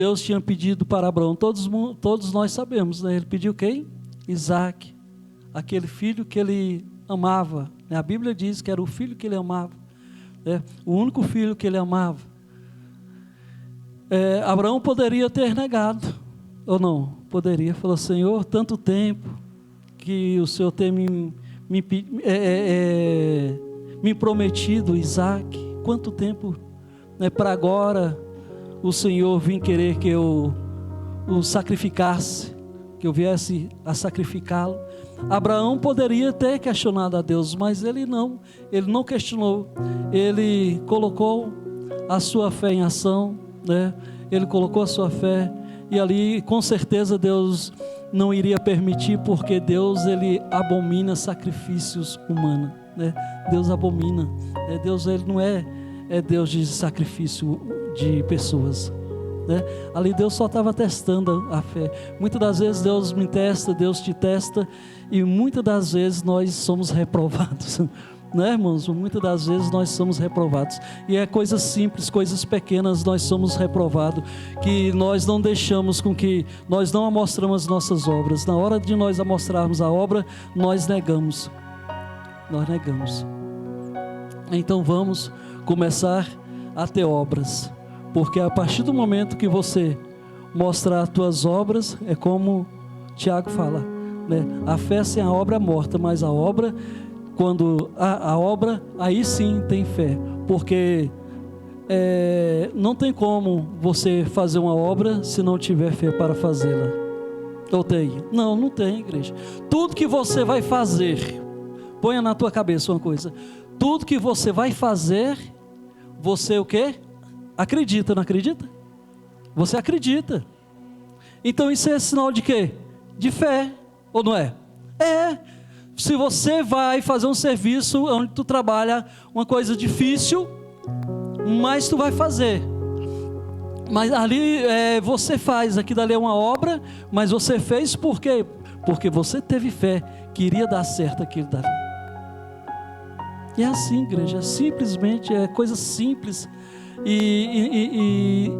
Deus tinha pedido para Abraão, todos nós sabemos, né? Ele pediu quem? Isaac, aquele filho que ele amava, né? A Bíblia diz que era o filho que ele amava, né? O único filho que ele amava. Abraão poderia ter negado, ou não? Poderia, falou: Senhor, tanto tempo que o Senhor tem me prometido Isaac, quanto tempo, né, para agora o Senhor vir querer que eu o sacrificasse, que eu viesse a sacrificá-lo. Abraão poderia ter questionado a Deus, mas ele não questionou, ele colocou a sua fé em ação, né? Ele colocou a sua fé, e ali com certeza Deus não iria permitir, porque Deus, ele abomina sacrifícios humanos, né? Deus abomina, Deus, ele não é Deus de sacrifício de pessoas, né? Ali Deus só estava testando a fé. Muitas das vezes Deus me testa, Deus te testa, e muitas das vezes nós somos reprovados, né, irmãos? Muitas das vezes nós somos reprovados, e é coisas simples, coisas pequenas, nós somos reprovados, que nós não deixamos com que, nós não amostramos as nossas obras. Na hora de nós amostrarmos a obra, nós negamos. Então vamos começar a ter obras, porque a partir do momento que você mostrar as tuas obras, é como Tiago fala, né? A fé sem a obra é morta, mas a obra, quando a obra, aí sim tem fé, porque não tem como você fazer uma obra se não tiver fé para fazê-la. Ou tem? Não tem, igreja. Tudo que você vai fazer, ponha na tua cabeça uma coisa: tudo que você vai fazer, você o quê? Acredita, não acredita? Você acredita. Então isso é sinal de quê? De fé, ou não é? Se você vai fazer um serviço onde tu trabalha uma coisa difícil, mas tu vai fazer, mas ali você faz, aqui dali é uma obra, mas você fez por quê? Porque você teve fé que iria dar certo aquilo dali. E é assim, igreja, simplesmente é coisa simples, e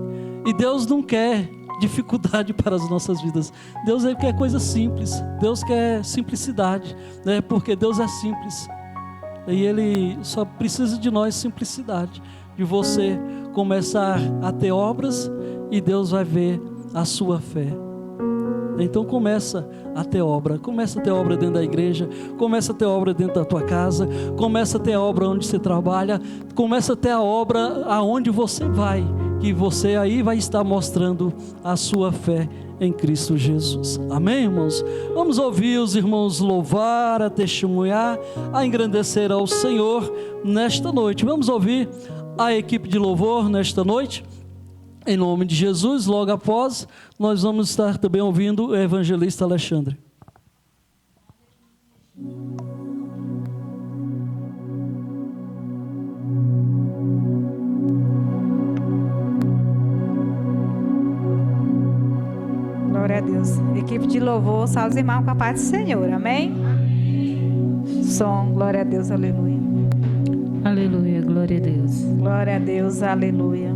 Deus não quer dificuldade para as nossas vidas. Deus, ele quer coisa simples, Deus quer simplicidade, né? Porque Deus é simples, e Ele só precisa de nós, simplicidade, de você começar a ter obras, e Deus vai ver a sua fé. Então começa a ter obra dentro da igreja, começa a ter obra dentro da tua casa, começa a ter obra onde você trabalha, começa a ter a obra aonde você vai, que você aí vai estar mostrando a sua fé em Cristo Jesus. Amém, irmãos? Vamos ouvir os irmãos louvar, a testemunhar, a engrandecer ao Senhor nesta noite. Vamos ouvir a equipe de louvor nesta noite, em nome de Jesus. Logo após, nós vamos estar também ouvindo o evangelista Alexandre. Glória a Deus. Equipe de louvor, salve os irmãos com a paz do Senhor, amém? Som, glória a Deus, aleluia. Aleluia, glória a Deus. Glória a Deus, aleluia.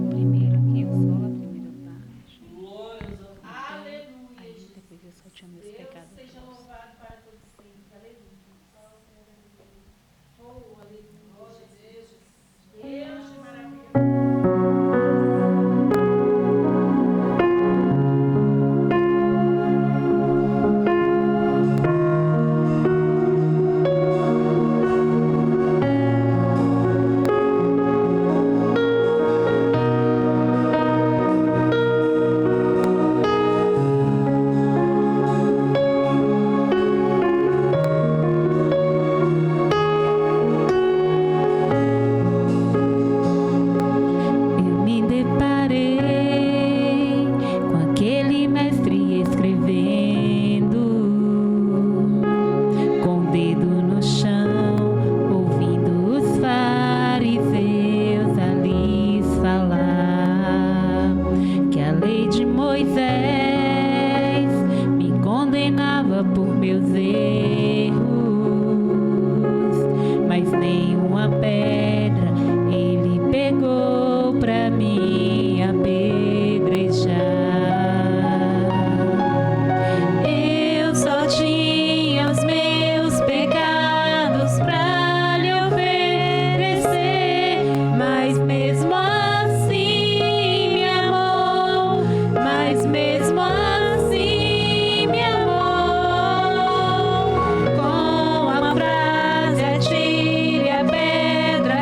Primeiro aqui o sol, a primeira parte. Aleluia. Aí depois eu só tinha meus pecados. Seja louvado para todos sempre. Aleluia. Oh, aleluia. Deus maravilhoso. pagava por meus erros, mas nenhuma pedra ele pegou pra me apedrejar. Eu só tinha os meus pecados pra lhe oferecer, mas mesmo assim me amou, mas mesmo assim me amou. Com a frase atire a pedra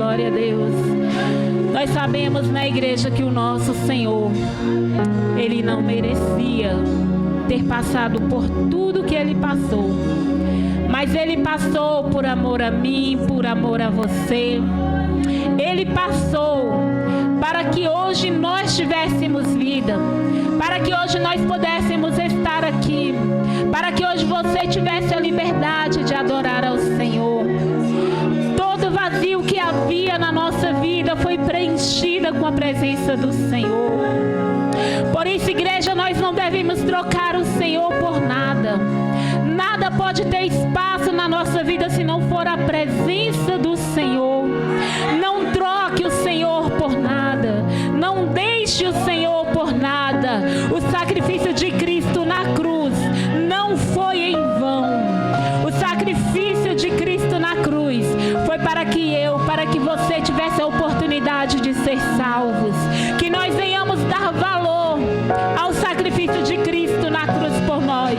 glória a Deus. Nós sabemos na igreja que o nosso Senhor, Ele não merecia ter passado por tudo que Ele passou. Mas Ele passou por amor a mim, por amor a você. Ele passou para que hoje nós tivéssemos vida, para que hoje nós pudéssemos estar aqui, para que hoje você tivesse a liberdade de adorar ao Senhor. Todo vazio que havia na nossa vida foi preenchida com a presença do Senhor. Por isso, igreja, nós não devemos trocar o Senhor por nada. Nada pode ter espaço na nossa vida se não for a presença do Senhor. Não troque o Senhor por nada. Não deixe o Senhor por nada. O sacrifício de Cristo na cruz não foi em vão. O sacrifício de Cristo na cruz foi para que você tivesse a oportunidade de ser salvos. Que nós venhamos dar valor ao sacrifício de Cristo na cruz por nós.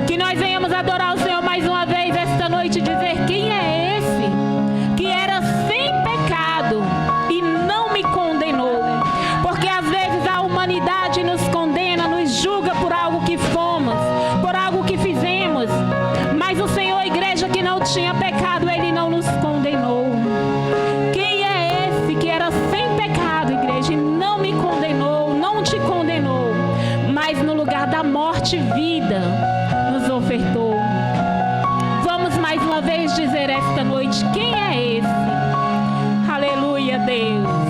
Que nós venhamos adorar o Senhor mais uma vez esta noite e dizer: quem é esse que era sem pecado e não me condenou? Porque às vezes a humanidade nos condena, nos julga por algo que fomos, por algo que fizemos. Mas o Senhor, igreja, que não tinha pecado, Ele não nos condenou. Quem é esse que era sem pecado, igreja, e não me condenou, não te condenou, mas no lugar da morte, vida nos ofertou? Vamos mais uma vez dizer esta noite: quem é esse? Aleluia, Deus.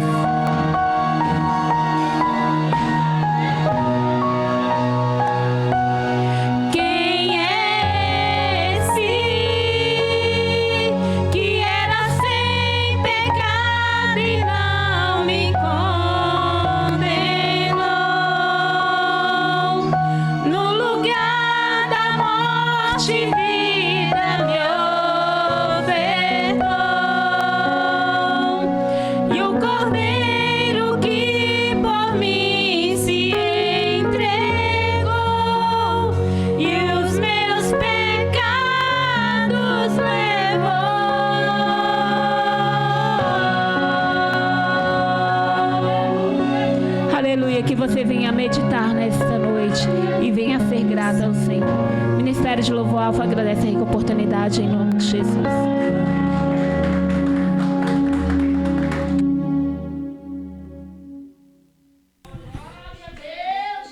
Que você venha meditar nesta noite e venha ser grata ao Senhor. Ministério de Louvor Alfa agradece a rica oportunidade em nome de Jesus.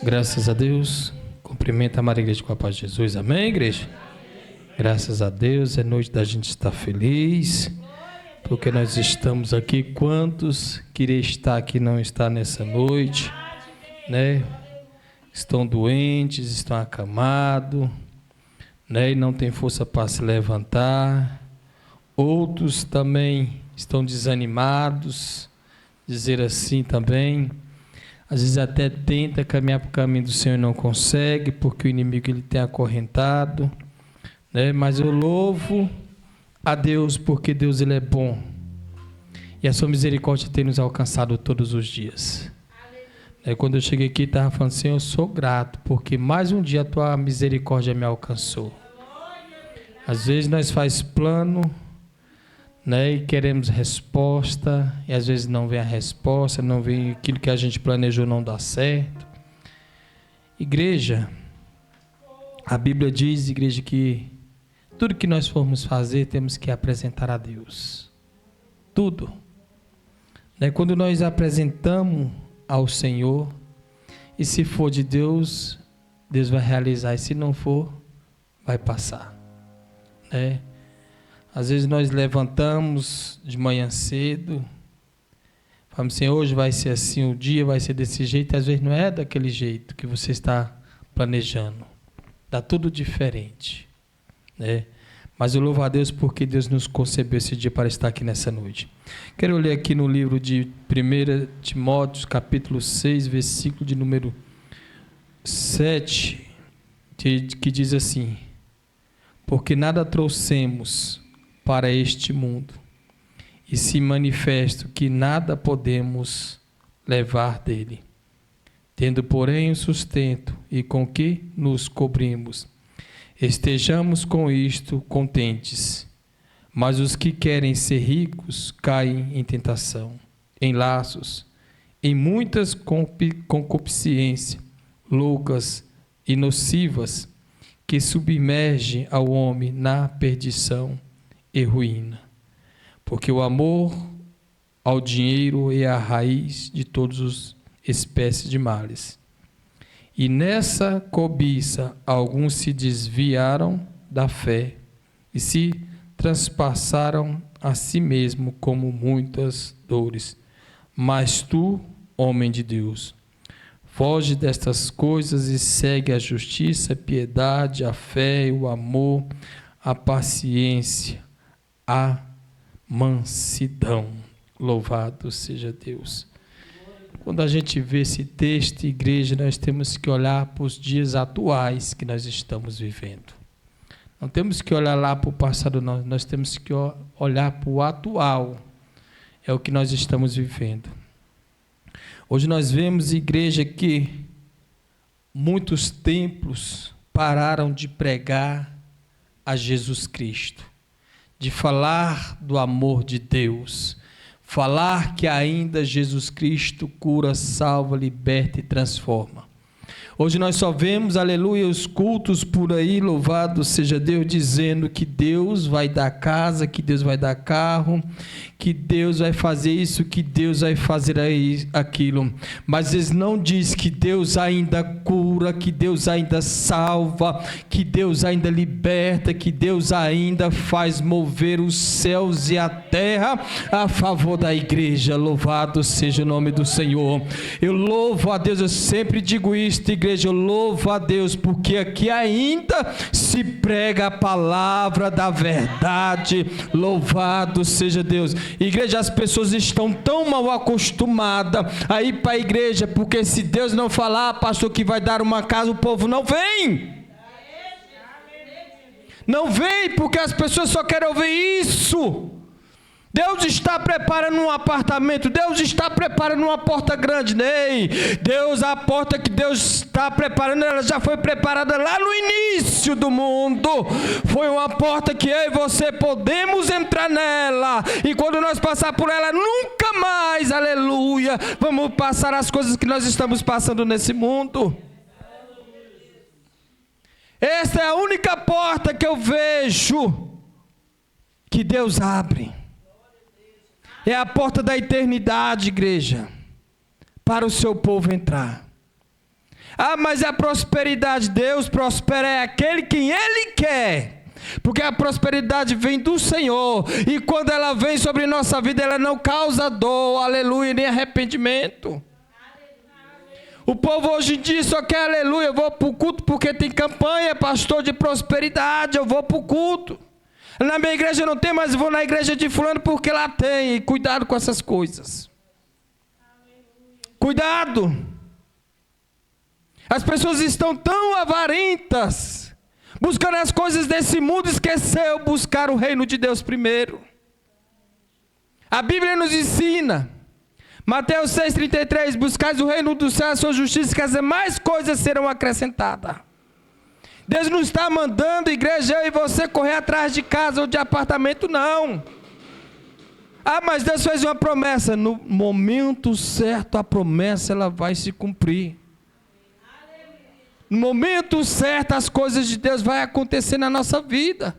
Graças a Deus. Cumprimenta a Maria Igreja com a paz de Jesus. Amém, igreja? Graças a Deus. É noite da gente estar feliz, porque nós estamos aqui. Quantos queria estar aqui não está nessa noite, né? Estão doentes, estão acamados, né? E não tem força para se levantar. Outros também estão desanimados, dizer assim também. Às vezes até tenta caminhar para o caminho do Senhor e não consegue, porque o inimigo ele tem acorrentado, né? Mas eu louvo a Deus, porque Deus ele é bom. E a sua misericórdia tem nos alcançado todos os dias. Quando eu cheguei aqui, estava falando assim: eu sou grato, porque mais um dia a tua misericórdia me alcançou. Às vezes nós faz plano, né, e queremos resposta, e às vezes não vem a resposta, não vem aquilo que a gente planejou, não dá certo. Igreja, a Bíblia diz, igreja, que tudo que nós formos fazer, temos que apresentar a Deus. Tudo. Quando nós apresentamos ao Senhor, e se for de Deus, Deus vai realizar, e se não for, vai passar, né? Às vezes nós levantamos de manhã cedo, falamos assim: hoje vai ser assim, o dia vai ser desse jeito, e às vezes não é daquele jeito que você está planejando, dá tudo diferente, né? Mas eu louvo a Deus porque Deus nos concebeu esse dia para estar aqui nessa noite. Quero ler aqui no livro de 1 Timóteo, capítulo 6, versículo de número 7, que diz assim: porque nada trouxemos para este mundo, e se manifesta que nada podemos levar dele. Tendo, porém, o sustento e com que nos cobrimos, estejamos com isto contentes. Mas os que querem ser ricos caem em tentação, em laços, em muitas concupiscências loucas e nocivas, que submergem ao homem na perdição e ruína. Porque o amor ao dinheiro é a raiz de todas as espécies de males. E nessa cobiça alguns se desviaram da fé e se transpassaram a si mesmo como muitas dores. Mas tu, homem de Deus, foge destas coisas e segue a justiça, a piedade, a fé, o amor, a paciência, a mansidão. Louvado seja Deus. Quando a gente vê esse texto, igreja, nós temos que olhar para os dias atuais que nós estamos vivendo. Não temos que olhar lá para o passado, não. Nós temos que olhar para o atual. É o que nós estamos vivendo. Hoje nós vemos, igreja, que muitos templos pararam de pregar a Jesus Cristo, de falar do amor de Deus, falar que ainda Jesus Cristo cura, salva, liberta e transforma. Hoje nós só vemos, aleluia, os cultos por aí, louvado seja Deus, dizendo que Deus vai dar casa, que Deus vai dar carro, que Deus vai fazer isso, que Deus vai fazer aquilo. Mas eles não dizem que Deus ainda cura, que Deus ainda salva, que Deus ainda liberta, que Deus ainda faz mover os céus e a terra a favor da igreja. Louvado seja o nome do Senhor. Eu louvo a Deus, eu sempre digo isto, igreja, eu louvo a Deus, porque aqui ainda se prega a palavra da verdade. Louvado seja Deus. Igreja, as pessoas estão tão mal acostumadas a ir para a igreja, porque se Deus não falar, pastor, que vai dar uma casa, o povo não vem. Não vem, porque as pessoas só querem ouvir isso. Deus está preparando um apartamento, Deus está preparando uma porta grande, Ney. Deus, a porta que Deus está preparando, ela já foi preparada lá no início do mundo. Foi uma porta que eu e você podemos entrar nela, e quando nós passar por ela, nunca mais, aleluia, vamos passar as coisas que nós estamos passando nesse mundo. Essa é a única porta que eu vejo que Deus abre. É a porta da eternidade, igreja, para o seu povo entrar. Ah, mas a prosperidade, Deus prospera é aquele quem Ele quer. Porque a prosperidade vem do Senhor. E quando ela vem sobre nossa vida, ela não causa dor, aleluia, nem arrependimento. O povo hoje em dia só quer aleluia. Eu vou para o culto porque tem campanha, pastor, de prosperidade. Eu vou para o culto. Na minha igreja não tem, mas vou na igreja de fulano porque lá tem. E cuidado com essas coisas. Cuidado. As pessoas estão tão avarentas, buscando as coisas desse mundo, esqueceu buscar o reino de Deus primeiro. A Bíblia nos ensina, Mateus 6,33, buscais o reino do céu, a sua justiça, que as demais coisas serão acrescentadas. Deus não está mandando, igreja, eu e você correr atrás de casa ou de apartamento, não. Ah, mas Deus fez uma promessa. No momento certo, a promessa ela vai se cumprir. No momento certo, as coisas de Deus vão acontecer na nossa vida.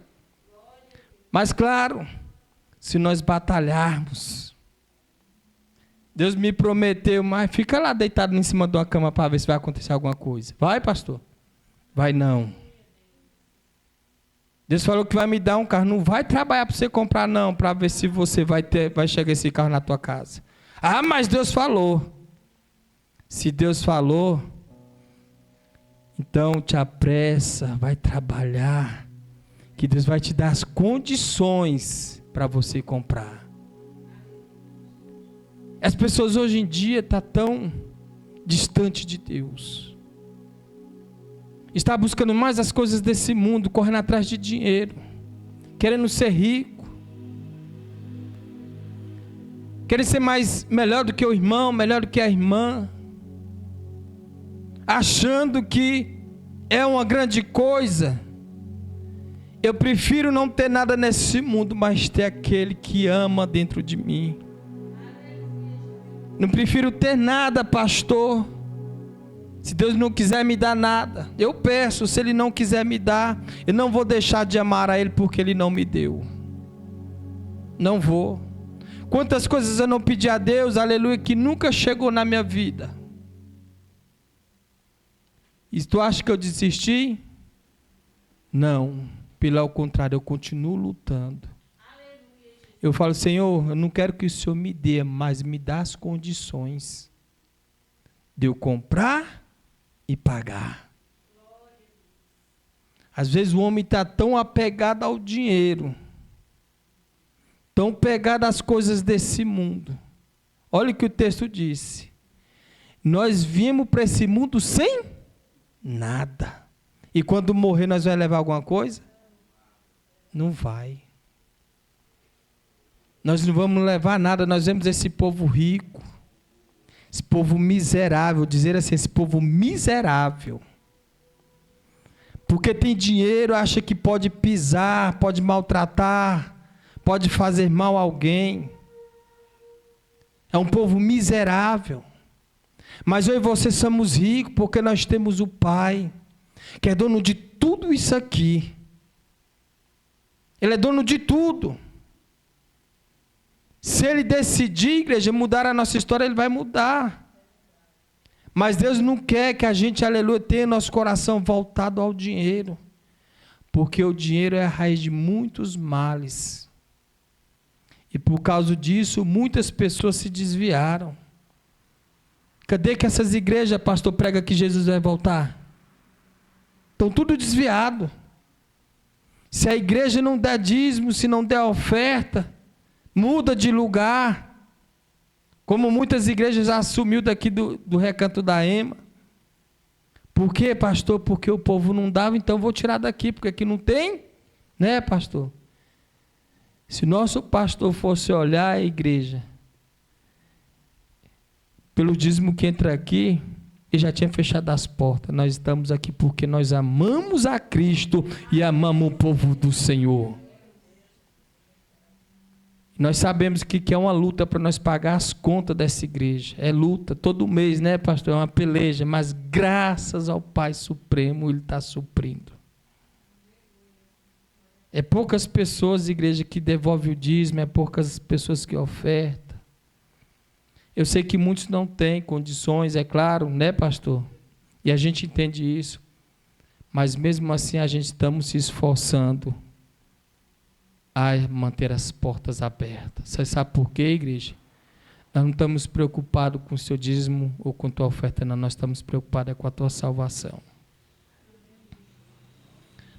Mas claro, se nós batalharmos. Deus me prometeu, mas fica lá deitado em cima de uma cama para ver se vai acontecer alguma coisa. Vai, pastor? Vai não. Deus falou que vai me dar um carro. Não vai trabalhar para você comprar, não, para ver se você vai chegar esse carro na tua casa. Ah, mas Deus falou. Se Deus falou, então te apressa, vai trabalhar, que Deus vai te dar as condições para você comprar. As pessoas hoje em dia estão tão distantes de Deus. Está buscando mais as coisas desse mundo, correndo atrás de dinheiro, querendo ser rico, querendo ser melhor do que o irmão, melhor do que a irmã, achando que é uma grande coisa. Eu prefiro não ter nada nesse mundo, mas ter aquele que ama dentro de mim. Não prefiro ter nada, pastor. Se Deus não quiser me dar nada, eu peço. Se Ele não quiser me dar, eu não vou deixar de amar a Ele porque Ele não me deu. Não vou. Quantas coisas eu não pedi a Deus, aleluia, que nunca chegou na minha vida. E tu acha que eu desisti? Não. Pelo contrário, eu continuo lutando. Eu falo, Senhor, eu não quero que o Senhor me dê, mas me dá as condições de eu comprar e pagar. Às vezes o homem está tão apegado ao dinheiro, tão pegado às coisas desse mundo. Olha o que o texto disse. Nós viemos para esse mundo sem nada. E quando morrer, nós vamos levar alguma coisa? Não vai. Nós não vamos levar nada. Nós vemos esse povo rico, esse povo miserável, dizer assim, esse povo miserável. Porque tem dinheiro, acha que pode pisar, pode maltratar, pode fazer mal a alguém. É um povo miserável. Mas eu e você somos ricos porque nós temos o Pai, que é dono de tudo isso aqui. Ele é dono de tudo. Se Ele decidir, igreja, mudar a nossa história, Ele vai mudar. Mas Deus não quer que a gente, aleluia, tenha nosso coração voltado ao dinheiro. Porque o dinheiro é a raiz de muitos males. E por causa disso, muitas pessoas se desviaram. Cadê que essas igrejas, pastor, prega que Jesus vai voltar? Estão tudo desviado. Se a igreja não der dízimo, se não der oferta, muda de lugar. Como muitas igrejas já assumiu daqui do Recanto da Ema. Por quê, pastor? Porque o povo não dava, então vou tirar daqui, porque aqui não tem, né, pastor? Se nosso pastor fosse olhar a igreja, pelo dízimo que entra aqui, ele já tinha fechado as portas. Nós estamos aqui porque nós amamos a Cristo e amamos o povo do Senhor. Nós sabemos que é uma luta para nós pagar as contas dessa igreja. É luta todo mês, né, pastor? É uma peleja, mas graças ao Pai Supremo, Ele está suprindo. É poucas pessoas, igreja, que devolvem o dízimo, é poucas pessoas que ofertam. Eu sei que muitos não têm condições, é claro, né, pastor? E a gente entende isso. Mas mesmo assim a gente estamos se esforçando a manter as portas abertas. Você sabe por quê, igreja? Nós não estamos preocupados com o seu dízimo ou com a tua oferta, não. Nós estamos preocupados com a tua salvação.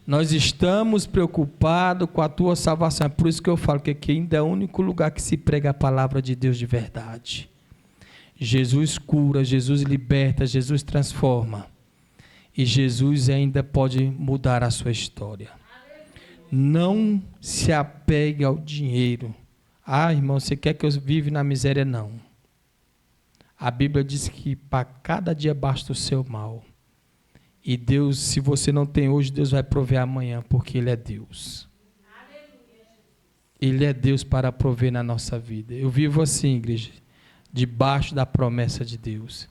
Nós estamos preocupados com a tua salvação. É por isso que eu falo que aqui ainda é o único lugar que se prega a palavra de Deus de verdade. Jesus cura, Jesus liberta, Jesus transforma. E Jesus ainda pode mudar a sua história. Não se apegue ao dinheiro. Ah, irmão, você quer que eu viva na miséria? Não. A Bíblia diz que para cada dia basta o seu mal. E Deus, se você não tem hoje, Deus vai prover amanhã, porque Ele é Deus. Ele é Deus para prover na nossa vida. Eu vivo assim, igreja, debaixo da promessa de Deus.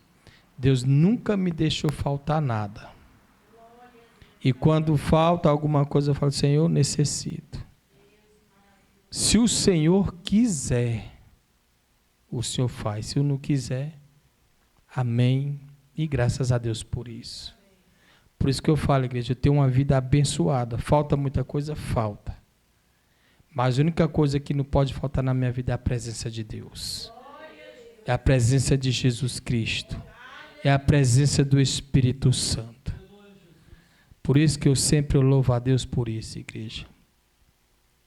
Deus nunca me deixou faltar nada. E quando falta alguma coisa, eu falo, Senhor, eu necessito. Se o Senhor quiser, o Senhor faz. Se eu não quiser, amém. E graças a Deus por isso. Por isso que eu falo, igreja, eu tenho uma vida abençoada. Falta muita coisa? Falta. Mas a única coisa que não pode faltar na minha vida é a presença de Deus. É a presença de Jesus Cristo. É a presença do Espírito Santo. Por isso que eu sempre louvo a Deus por isso, igreja.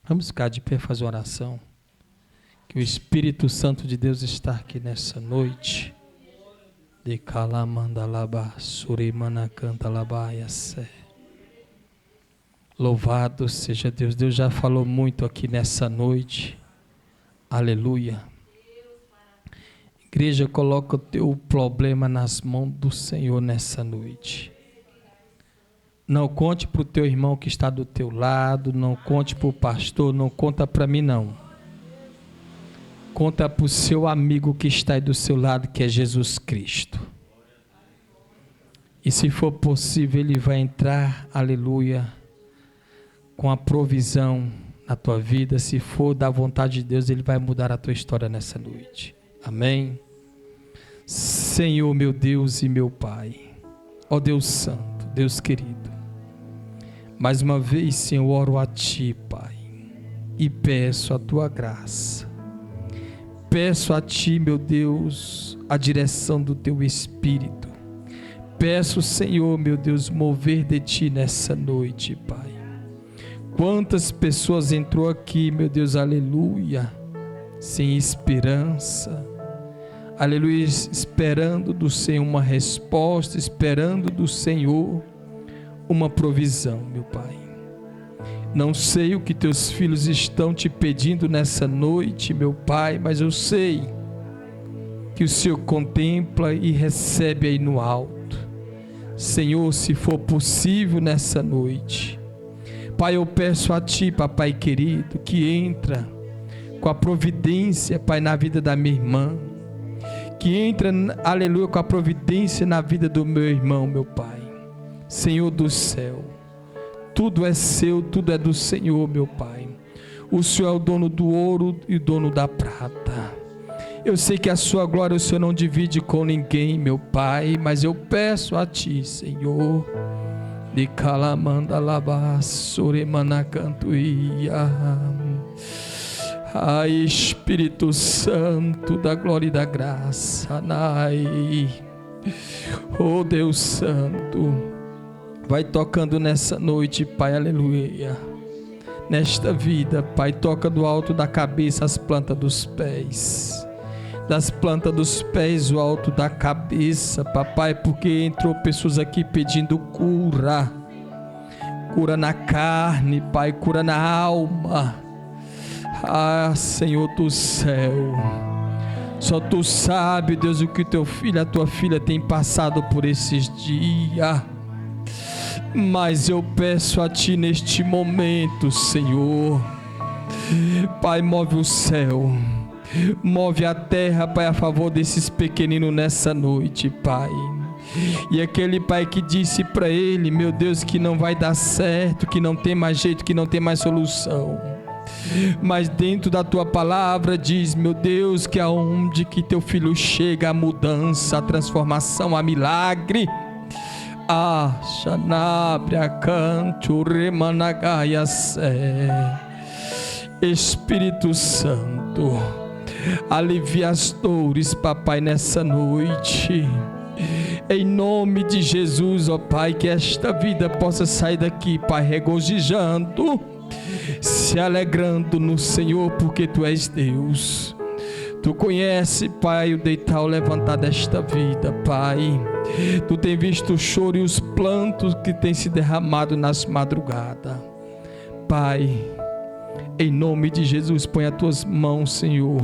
Vamos ficar de pé e fazer oração. Que o Espírito Santo de Deus está aqui nessa noite. De calamandalaba, surimana canta labaiace. Louvado seja Deus. Deus já falou muito aqui nessa noite. Aleluia. Igreja, coloca o teu problema nas mãos do Senhor nessa noite. Não conte para o teu irmão que está do teu lado, não conte para o pastor, não conta para mim não. Conta para o seu amigo que está aí do seu lado, que é Jesus Cristo. E se for possível, ele vai entrar, aleluia, com a provisão na tua vida. Se for da vontade de Deus, ele vai mudar a tua história nessa noite. Amém? Senhor, meu Deus e meu Pai, ó Deus Santo, Deus querido, mais uma vez, Senhor, oro a Ti, Pai, e peço a Tua graça. Peço a Ti, meu Deus, a direção do Teu Espírito. Peço, Senhor, meu Deus, mover de Ti nessa noite, Pai. Quantas pessoas entrou aqui, meu Deus, aleluia, sem esperança, aleluia, esperando do Senhor uma resposta, esperando do Senhor uma provisão, meu Pai. Não sei o que teus filhos estão te pedindo nessa noite, meu Pai, mas eu sei que o Senhor contempla e recebe aí no alto. Senhor, se for possível nessa noite, Pai, eu peço a Ti, Papai querido, que entra com a providência, Pai, na vida da minha irmã, que entra, aleluia, com a providência na vida do meu irmão, meu Pai. Senhor do céu, tudo é seu, tudo é do Senhor, meu Pai. O Senhor é o dono do ouro e o dono da prata. Eu sei que a sua glória o Senhor não divide com ninguém, meu Pai, mas eu peço a Ti, Senhor, de calamanda labassuremanacantuia. Ai, Espírito Santo da glória e da graça, Nai, oh Deus Santo, vai tocando nessa noite, Pai, aleluia, nesta vida, Pai, toca do alto da cabeça as plantas dos pés, das plantas dos pés o alto da cabeça, Papai, porque entrou pessoas aqui pedindo cura, cura na carne, Pai, cura na alma. Ah, Senhor do céu, só Tu sabe, Deus, o que teu filho, a tua filha tem passado por esses dias. Mas eu peço a Ti neste momento, Senhor, Pai, move o céu, move a terra, Pai, a favor desses pequeninos nessa noite, Pai. E aquele pai que disse para ele, meu Deus, que não vai dar certo, que não tem mais jeito, que não tem mais solução, mas dentro da Tua palavra diz, meu Deus, que aonde que Teu filho chega, a mudança, a transformação, a milagre. Ah, Xanabria canto remanagaia sé. Espírito Santo, alivia as dores, Papai, nessa noite. Em nome de Jesus, ó Pai, que esta vida possa sair daqui, Pai, regozijando, se alegrando no Senhor, porque Tu és Deus. Tu conhece, Pai, o deitar ou levantar desta vida, Pai. Tu tem visto o choro e os plantos que tem se derramado nas madrugadas. Pai, em nome de Jesus, põe as Tuas mãos, Senhor,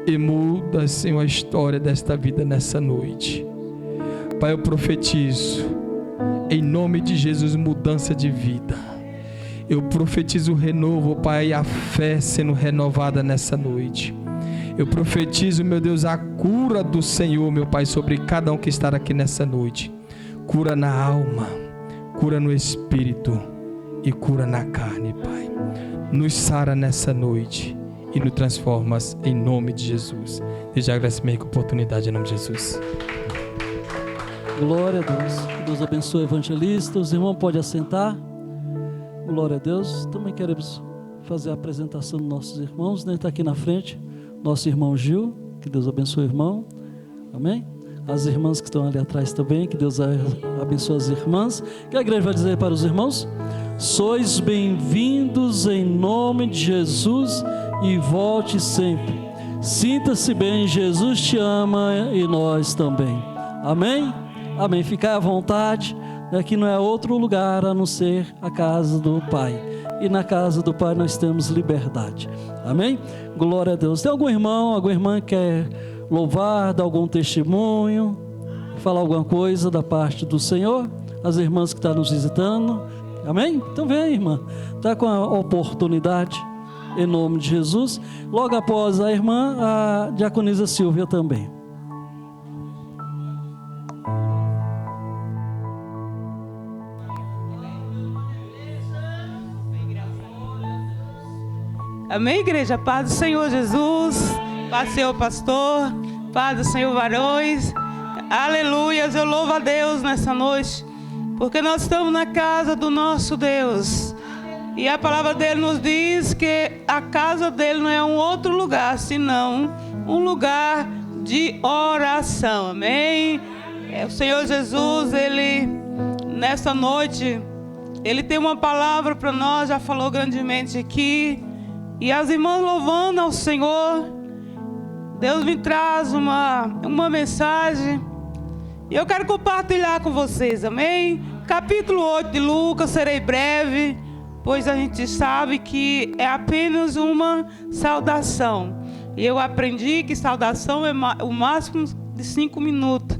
e muda, Senhor, a história desta vida nessa noite. Pai, eu profetizo, em nome de Jesus, mudança de vida. Eu profetizo o renovo, Pai, a fé sendo renovada nessa noite. Eu profetizo, meu Deus, a cura do Senhor, meu Pai, sobre cada um que está aqui nessa noite. Cura na alma, cura no espírito e cura na carne, Pai. Nos sara nessa noite e nos transformas em nome de Jesus. Deus agradecimento com a oportunidade em nome de Jesus. Glória a Deus. Deus abençoe o evangelista. Os irmãos podem assentar. Glória a Deus. Também queremos fazer a apresentação dos nossos irmãos, né? Está aqui na frente nosso irmão Gil, que Deus abençoe o irmão, amém? As irmãs que estão ali atrás também, que Deus abençoe as irmãs. Que a igreja vai dizer para os irmãos: sois bem-vindos em nome de Jesus e volte sempre. Sinta-se bem, Jesus te ama e nós também, amém? Amém, ficar à vontade, aqui não é outro lugar a não ser a casa do Pai. E na casa do Pai nós temos liberdade. Amém? Glória a Deus. Tem algum irmão, alguma irmã que quer louvar, dar algum testemunho, falar alguma coisa da parte do Senhor? as irmãs que estão nos visitando. Amém? Então vem aí, irmã. Está com a oportunidade, em nome de Jesus. Logo após a irmã, a diaconisa Silvia também. Amém, igreja? Paz do Senhor Jesus, paz do Senhor pastor, paz do Senhor varões. Aleluias, eu louvo a Deus nessa noite, porque nós estamos na casa do nosso Deus. E a palavra dele nos diz que a casa dele não é um outro lugar, senão um lugar de oração. Amém? O Senhor Jesus, ele, nessa noite, ele tem uma palavra para nós, já falou grandemente aqui. E as irmãs louvando ao Senhor, Deus me traz uma mensagem. E eu quero compartilhar com vocês, amém? Capítulo 8 de Lucas, serei breve, pois a gente sabe que é apenas uma saudação. E eu aprendi que saudação é o máximo de 5 minutos,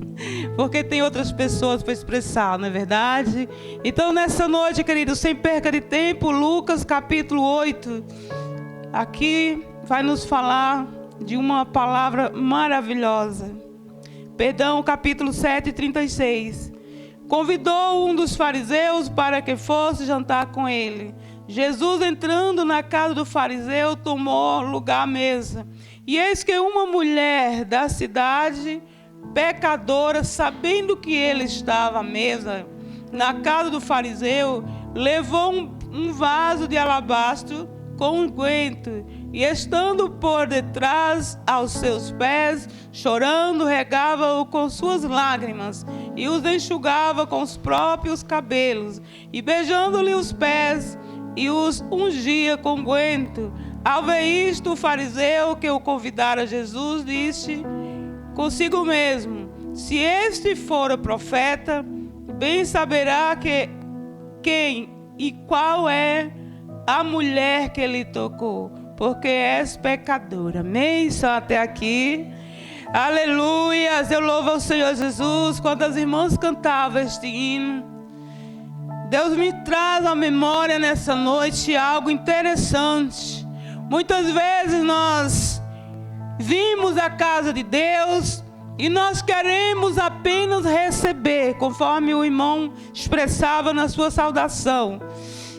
porque tem outras pessoas para expressar, não é verdade? Então nessa noite, querido, sem perca de tempo, Lucas capítulo 8... aqui vai nos falar de uma palavra maravilhosa. Perdão, capítulo 7, 36. Convidou um dos fariseus para que fosse jantar com ele. Jesus, entrando na casa do fariseu, tomou lugar à mesa. E eis que uma mulher da cidade, pecadora, sabendo que ele estava à mesa na casa do fariseu, levou um vaso de alabastro com unguento, e estando por detrás aos seus pés, chorando, regava-o com suas lágrimas, e os enxugava com os próprios cabelos, e beijando-lhe os pés, e os ungia com unguento. Ao ver isto, o fariseu que o convidara a Jesus disse consigo mesmo: se este for o profeta, bem saberá quem e qual é a mulher que lhe tocou, porque és pecadora. Amém? Só até aqui. Aleluias, eu louvo ao Senhor Jesus. Quando as irmãs cantavam este hino, Deus me traz à memória nessa noite algo interessante. Muitas vezes nós vimos a casa de Deus e nós queremos apenas receber, conforme o irmão expressava na sua saudação.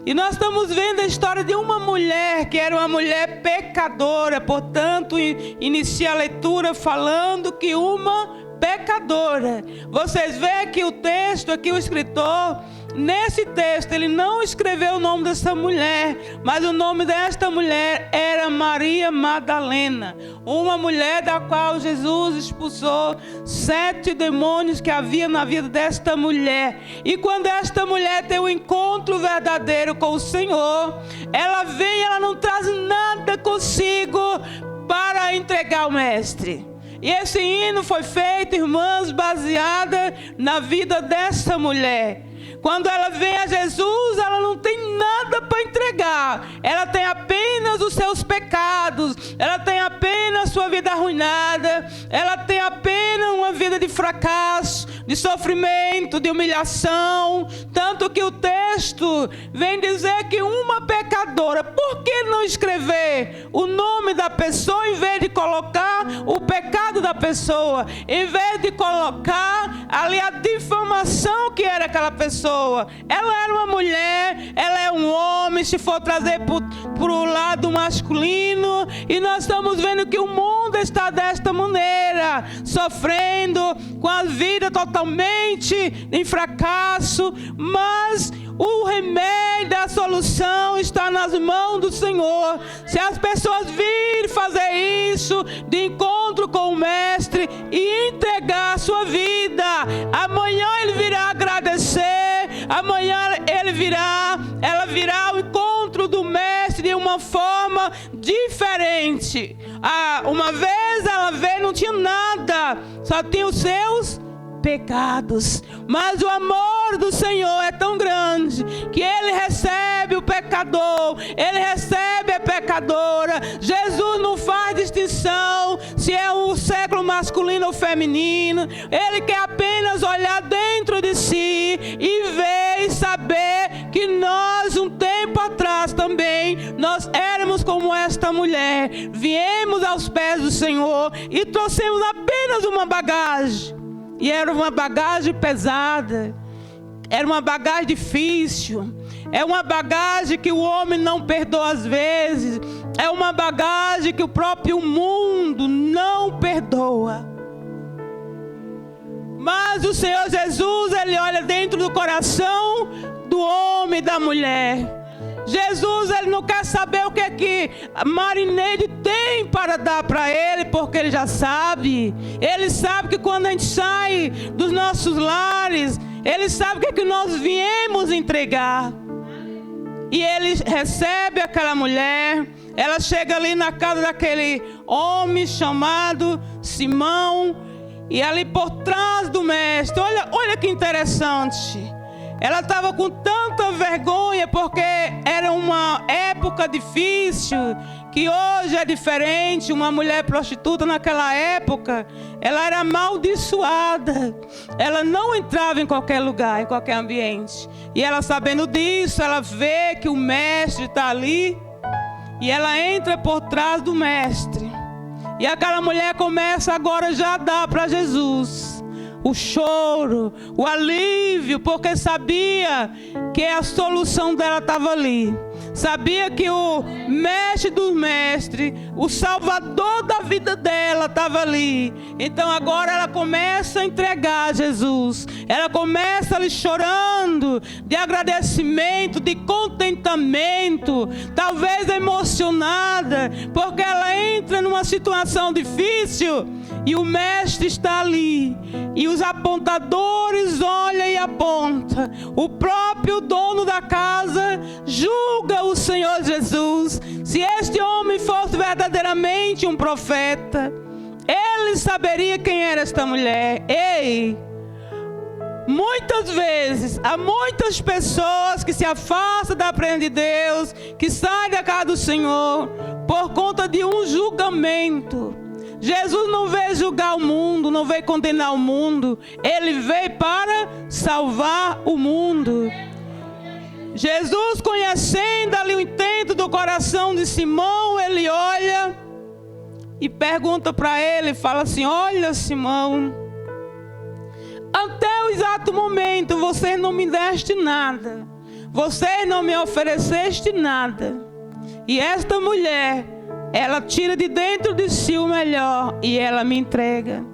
E nós estamos vendo a história de uma mulher que era uma mulher pecadora. Portanto, inicia a leitura falando que uma pecadora. Vocês veem que o texto aqui, o escritor, nesse texto, ele não escreveu o nome dessa mulher, mas o nome desta mulher era Maria Madalena, uma mulher da qual Jesus expulsou 7 demônios que havia na vida desta mulher. E quando esta mulher tem um encontro verdadeiro com o Senhor, ela vem, ela não traz nada consigo para entregar ao mestre. E esse hino foi feito, irmãs, baseada na vida dessa mulher. Quando ela vem a Jesus, ela não tem nada para entregar. Ela tem apenas os seus pecados. Ela tem apenas sua vida arruinada. Ela tem apenas uma vida de fracasso, de sofrimento, de humilhação. Tanto que o texto vem dizer que uma pecadora, por que não escrever o nome da pessoa em vez de colocar o pecado da pessoa? Em vez de colocar ali a difamação que era aquela pessoa. Ela era uma mulher, ela é um homem, se for trazer para o lado masculino. E nós estamos vendo que o mundo está desta maneira, sofrendo, com a vida totalmente em fracasso. Mas o remédio, a solução está nas mãos do Senhor. Se as pessoas virem fazer isso, de encontro com o Mestre, e entregar a sua vida, amanhã ele virá agradecer, amanhã ela virá ao encontro do Mestre de uma forma diferente. Uma vez ela veio, não tinha nada, só tinha os seus pecados, mas o amor do Senhor é tão grande que ele recebe o pecador, ele recebe a pecadora. Jesus não faz distinção se é o século masculino ou feminino. Ele quer apenas olhar dentro de si e ver e saber que nós, um tempo atrás também, nós éramos como esta mulher. Viemos aos pés do Senhor e trouxemos apenas uma bagagem. E era uma bagagem pesada. Era uma bagagem difícil. É uma bagagem que o homem não perdoa às vezes. É uma bagagem que o próprio mundo não perdoa. Mas o Senhor Jesus, Ele olha dentro do coração do homem e da mulher. Jesus, Ele não quer saber o que é que Marineide tem para dar para Ele, porque Ele já sabe. Ele sabe que quando a gente sai dos nossos lares, Ele sabe o que é que nós viemos entregar. E Ele recebe aquela mulher. Ela chega ali na casa daquele homem chamado Simão. E ali por trás do mestre, olha que interessante. Ela estava com tanta vergonha, porque era uma época difícil, que hoje é diferente. Uma mulher prostituta naquela época, ela era amaldiçoada. Ela não entrava em qualquer lugar, em qualquer ambiente. E ela, sabendo disso, ela vê que o mestre está ali. E ela entra por trás do mestre. E aquela mulher começa agora já a dar para Jesus o choro, o alívio, porque sabia que a solução dela estava ali. Sabia que o mestre dos mestres, o salvador da vida dela estava ali. Então agora ela começa a entregar a Jesus. Ela começa ali chorando de agradecimento, de contentamento, talvez emocionada, porque ela entra numa situação difícil e o mestre está ali. E os apontadores olham e apontam. O próprio dono da casa julga o Senhor Jesus. Se este homem fosse verdadeiramente um profeta, ele saberia quem era esta mulher. Ei! Muitas vezes, há muitas pessoas que se afastam da presença de Deus, que saem da casa do Senhor, por conta de um julgamento. Jesus não veio julgar o mundo, não veio condenar o mundo. Ele veio para salvar o mundo. Jesus, conhecendo ali o intento do coração de Simão, ele olha e pergunta para ele, fala assim: olha, Simão, até o exato momento você não me deste nada, você não me ofereceste nada, e esta mulher, ela tira de dentro de si o melhor e ela me entrega.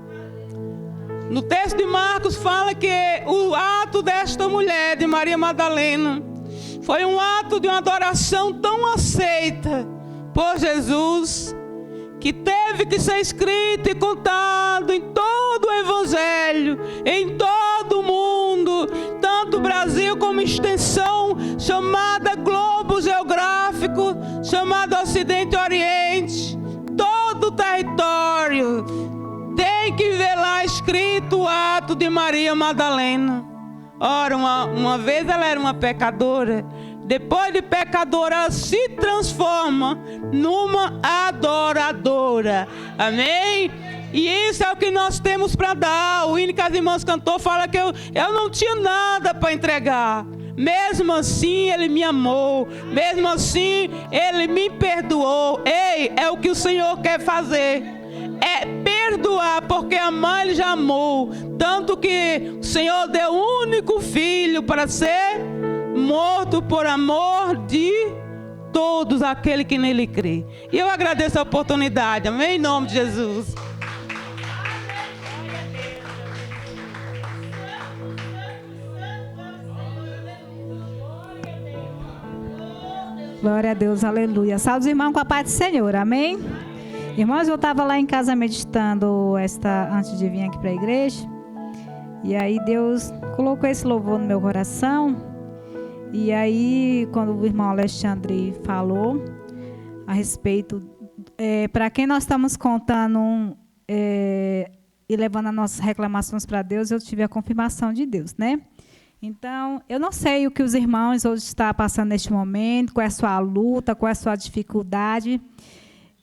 No texto de Marcos fala que o ato desta mulher, de Maria Madalena, foi um ato de uma adoração tão aceita por Jesus, que teve que ser escrito e contado em todo o Evangelho, em todo o mundo, tanto o Brasil como extensão chamada globo geográfico, chamado Ocidente e Oriente, todo o território tem que ver lá escrito o ato de Maria Madalena. Ora, uma vez ela era uma pecadora, depois de pecadora ela se transforma numa adoradora. Amém? E isso é o que nós temos para dar. O hino que as irmãs cantou fala que eu não tinha nada para entregar. Mesmo assim Ele me amou, mesmo assim Ele me perdoou. Ei, é o que o Senhor quer fazer, é perdoar, porque amar Ele já amou, tanto que o Senhor deu o único filho para ser morto por amor de todos aqueles que nele crê. E eu agradeço a oportunidade, amém, em nome de Jesus. Glória a Deus, aleluia. Salve os irmãos com a paz do Senhor, amém? Irmãos, eu estava lá em casa meditando antes de vir aqui para a igreja. E aí Deus colocou esse louvor no meu coração. E aí, quando o irmão Alexandre falou a respeito, para quem nós estamos contando e levando as nossas reclamações para Deus, eu tive a confirmação de Deus, né? Então, eu não sei o que os irmãos hoje estão passando neste momento, qual é a sua luta, qual é a sua dificuldade.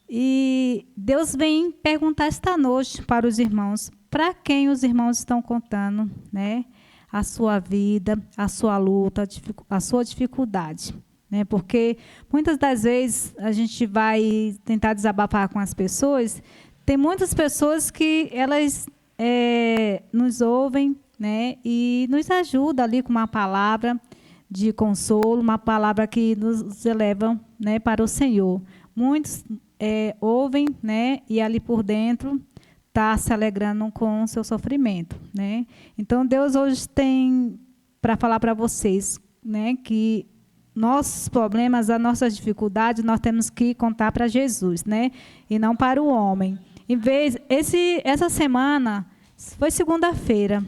E Deus vem perguntar esta noite para os irmãos: para quem os irmãos estão contando, né? A sua vida, a sua luta, a sua dificuldade. Né? Porque muitas das vezes a gente vai tentar desabafar com as pessoas, tem muitas pessoas que elas nos ouvem, né? E nos ajudam ali com uma palavra de consolo, uma palavra que nos eleva, né, para o Senhor. Muitos ouvem, né, e ali por dentro está se alegrando com o seu sofrimento, né? Então, Deus hoje tem para falar para vocês, né, que nossos problemas, as nossas dificuldades, nós temos que contar para Jesus, né, e não para o homem. Essa semana, foi segunda-feira,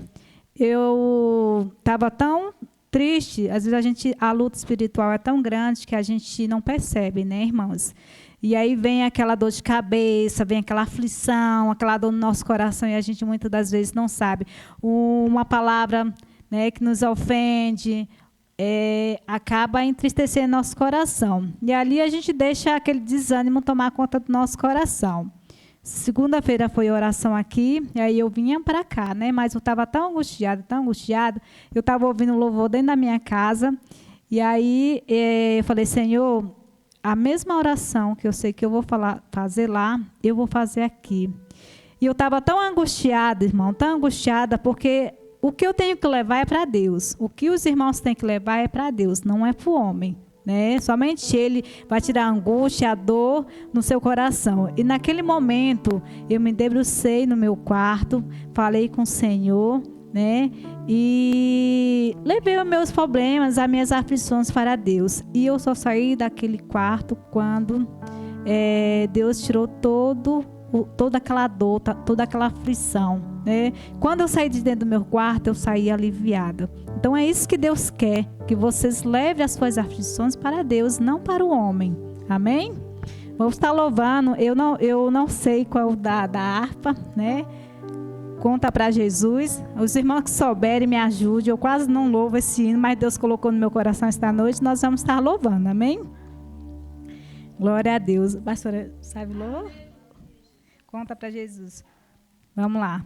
eu estava tão triste, às vezes a luta espiritual é tão grande que a gente não percebe, né, irmãos? E aí vem aquela dor de cabeça, vem aquela aflição, aquela dor no nosso coração, e a gente muitas das vezes não sabe. Uma palavra, né, que nos ofende, acaba entristecendo nosso coração. E ali a gente deixa aquele desânimo tomar conta do nosso coração. Segunda-feira foi oração aqui, e aí eu vinha para cá, né? Mas eu estava tão angustiada, eu estava ouvindo louvor dentro da minha casa, e aí eu falei, Senhor, a mesma oração que eu sei que eu vou fazer lá, eu vou fazer aqui. E eu estava tão angustiada, irmão, tão angustiada, porque o que eu tenho que levar é para Deus. O que os irmãos têm que levar é para Deus, não é para o homem. Né? Somente Ele vai tirar a angústia, a dor no seu coração. E naquele momento, eu me debrucei no meu quarto, falei com o Senhor, né? E levei os meus problemas, as minhas aflições para Deus. E eu só saí daquele quarto quando Deus tirou toda aquela dor, toda aquela aflição, né? Quando eu saí de dentro do meu quarto, eu saí aliviada. Então é isso que Deus quer, que vocês levem as suas aflições para Deus, não para o homem. Amém? Vamos estar louvando. Eu não sei qual da harpa, né? Conta para Jesus. Os irmãos que souberem me ajudem. Eu quase não louvo esse hino, mas Deus colocou no meu coração esta noite. Nós vamos estar louvando. Amém? Glória a Deus. Pastora, sabe louvar? Conta para Jesus. Vamos lá.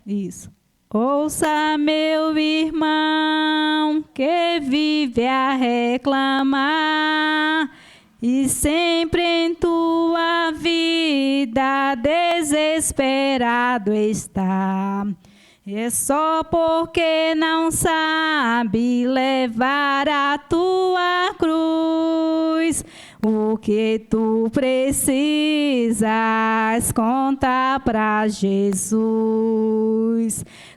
Isso. Ouça, meu irmão, que vive a reclamar, e sempre em tua vida desesperado está. É só porque não sabe levar a tua cruz. O que tu precisas, conta pra Jesus.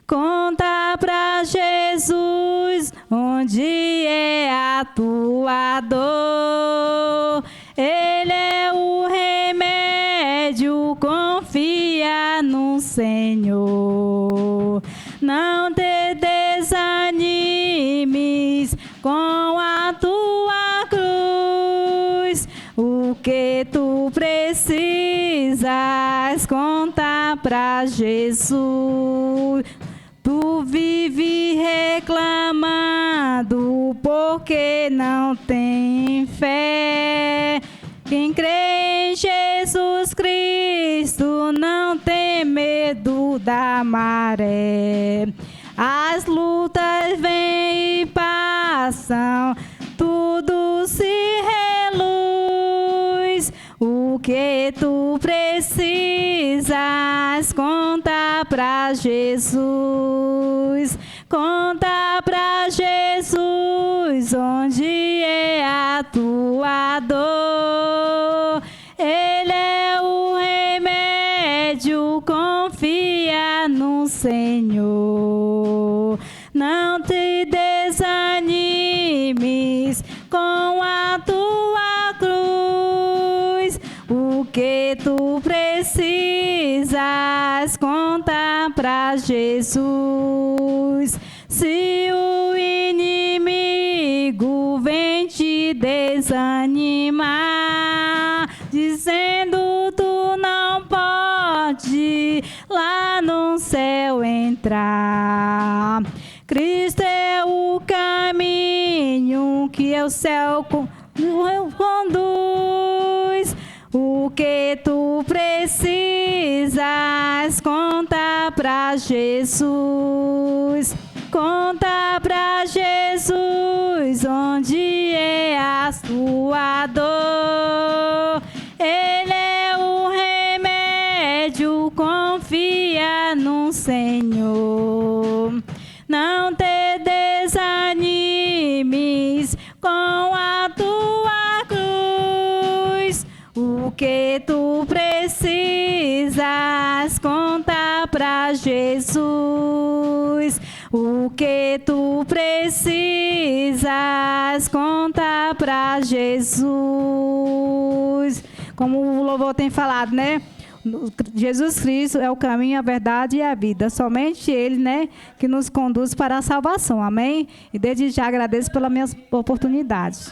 Conta pra Jesus onde é a tua dor. Ele é o remédio, confia no Senhor. Não te desanimes com a tua cruz. O que tu precisas, conta pra Jesus. Tu vive reclamando porque não tem fé. Quem crê em Jesus Cristo não tem medo da maré. As lutas vêm e passam, tudo se reluz. O que tu precisas, conta pra Jesus. Conta pra Jesus onde é a tua dor. Ele é o remédio, confia no Senhor. Não te desanimes com a tua cruz. O que tu precisas, conta pra Jesus. Se o inimigo vem te desanimar, dizendo tu não pode lá no céu entrar, Cristo é o caminho que o céu conduz. O que tu precisas, conta pra Jesus. Conta pra Jesus onde é a sua dor. Ele é o remédio, confia no Senhor. Não te desanimes com a tua cruz. O que tu precisas, conta pra Jesus. O que tu precisas, conta pra Jesus. Como o louvor tem falado, né? Jesus Cristo é o caminho, a verdade e a vida. Somente Ele, né, que nos conduz para a salvação. Amém? E desde já agradeço pelas minhas oportunidades.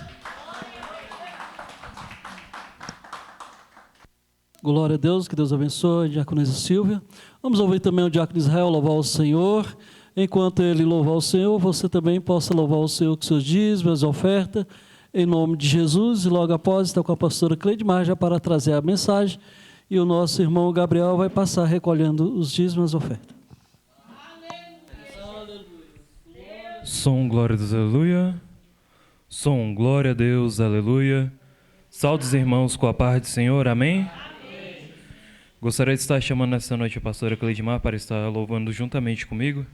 Glória a Deus, que Deus abençoe, diaconisa Silvia. Vamos ouvir também o diácono Israel louvar o Senhor. Enquanto ele louvar o Senhor, você também possa louvar o Senhor com seus dízimos, ofertas, em nome de Jesus. E logo após, está com a pastora Cleidmar já para trazer a mensagem. E o nosso irmão Gabriel vai passar recolhendo os dízimos e ofertas. Som, glória a Deus, aleluia. Som, glória a Deus, aleluia. Saúde os irmãos com a paz do Senhor, amém? Amém. Gostaria de estar chamando nessa noite a pastora Cleidmar para estar louvando juntamente comigo.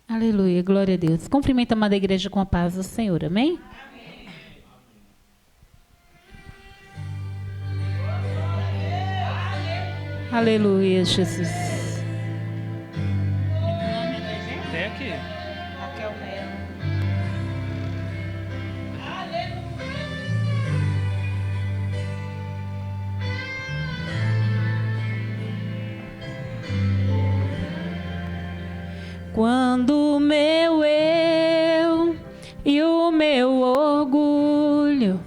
Aleluia, glória a Deus. Cumprimenta a amada igreja com a paz do Senhor, amém? Amém. Aleluia, Jesus. Tem aqui. Quando o meu eu e o meu orgulho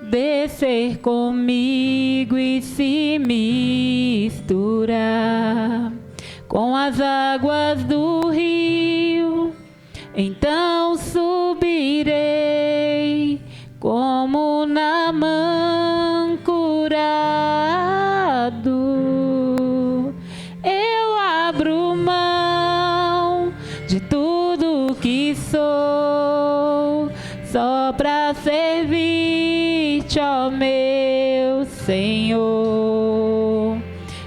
descer comigo e se misturar com as águas do rio, então subirei como Naamã curado. Eu abro mão de tudo que sou, só pra servir-te, ó meu Senhor.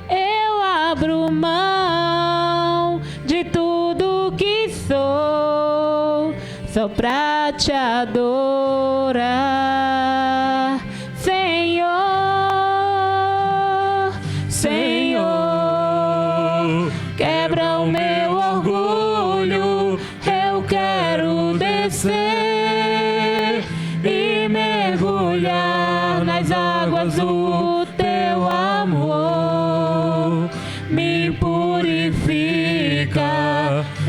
Eu abro mão de tudo que sou, só pra te adorar, Senhor. Senhor, quebra o meu orgulho, eu quero descer e mergulhar nas águas do teu amor. Me purifica,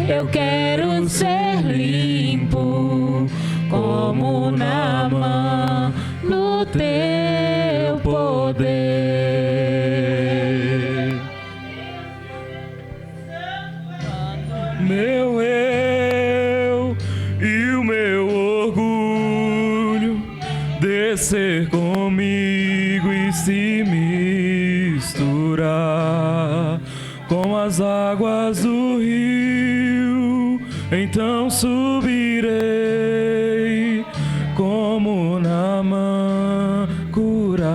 eu quero ser limpo como Naamã no teu poder. Meu eu e o meu orgulho descer comigo e se misturar com as águas do rio, então subirei como Naamã curado.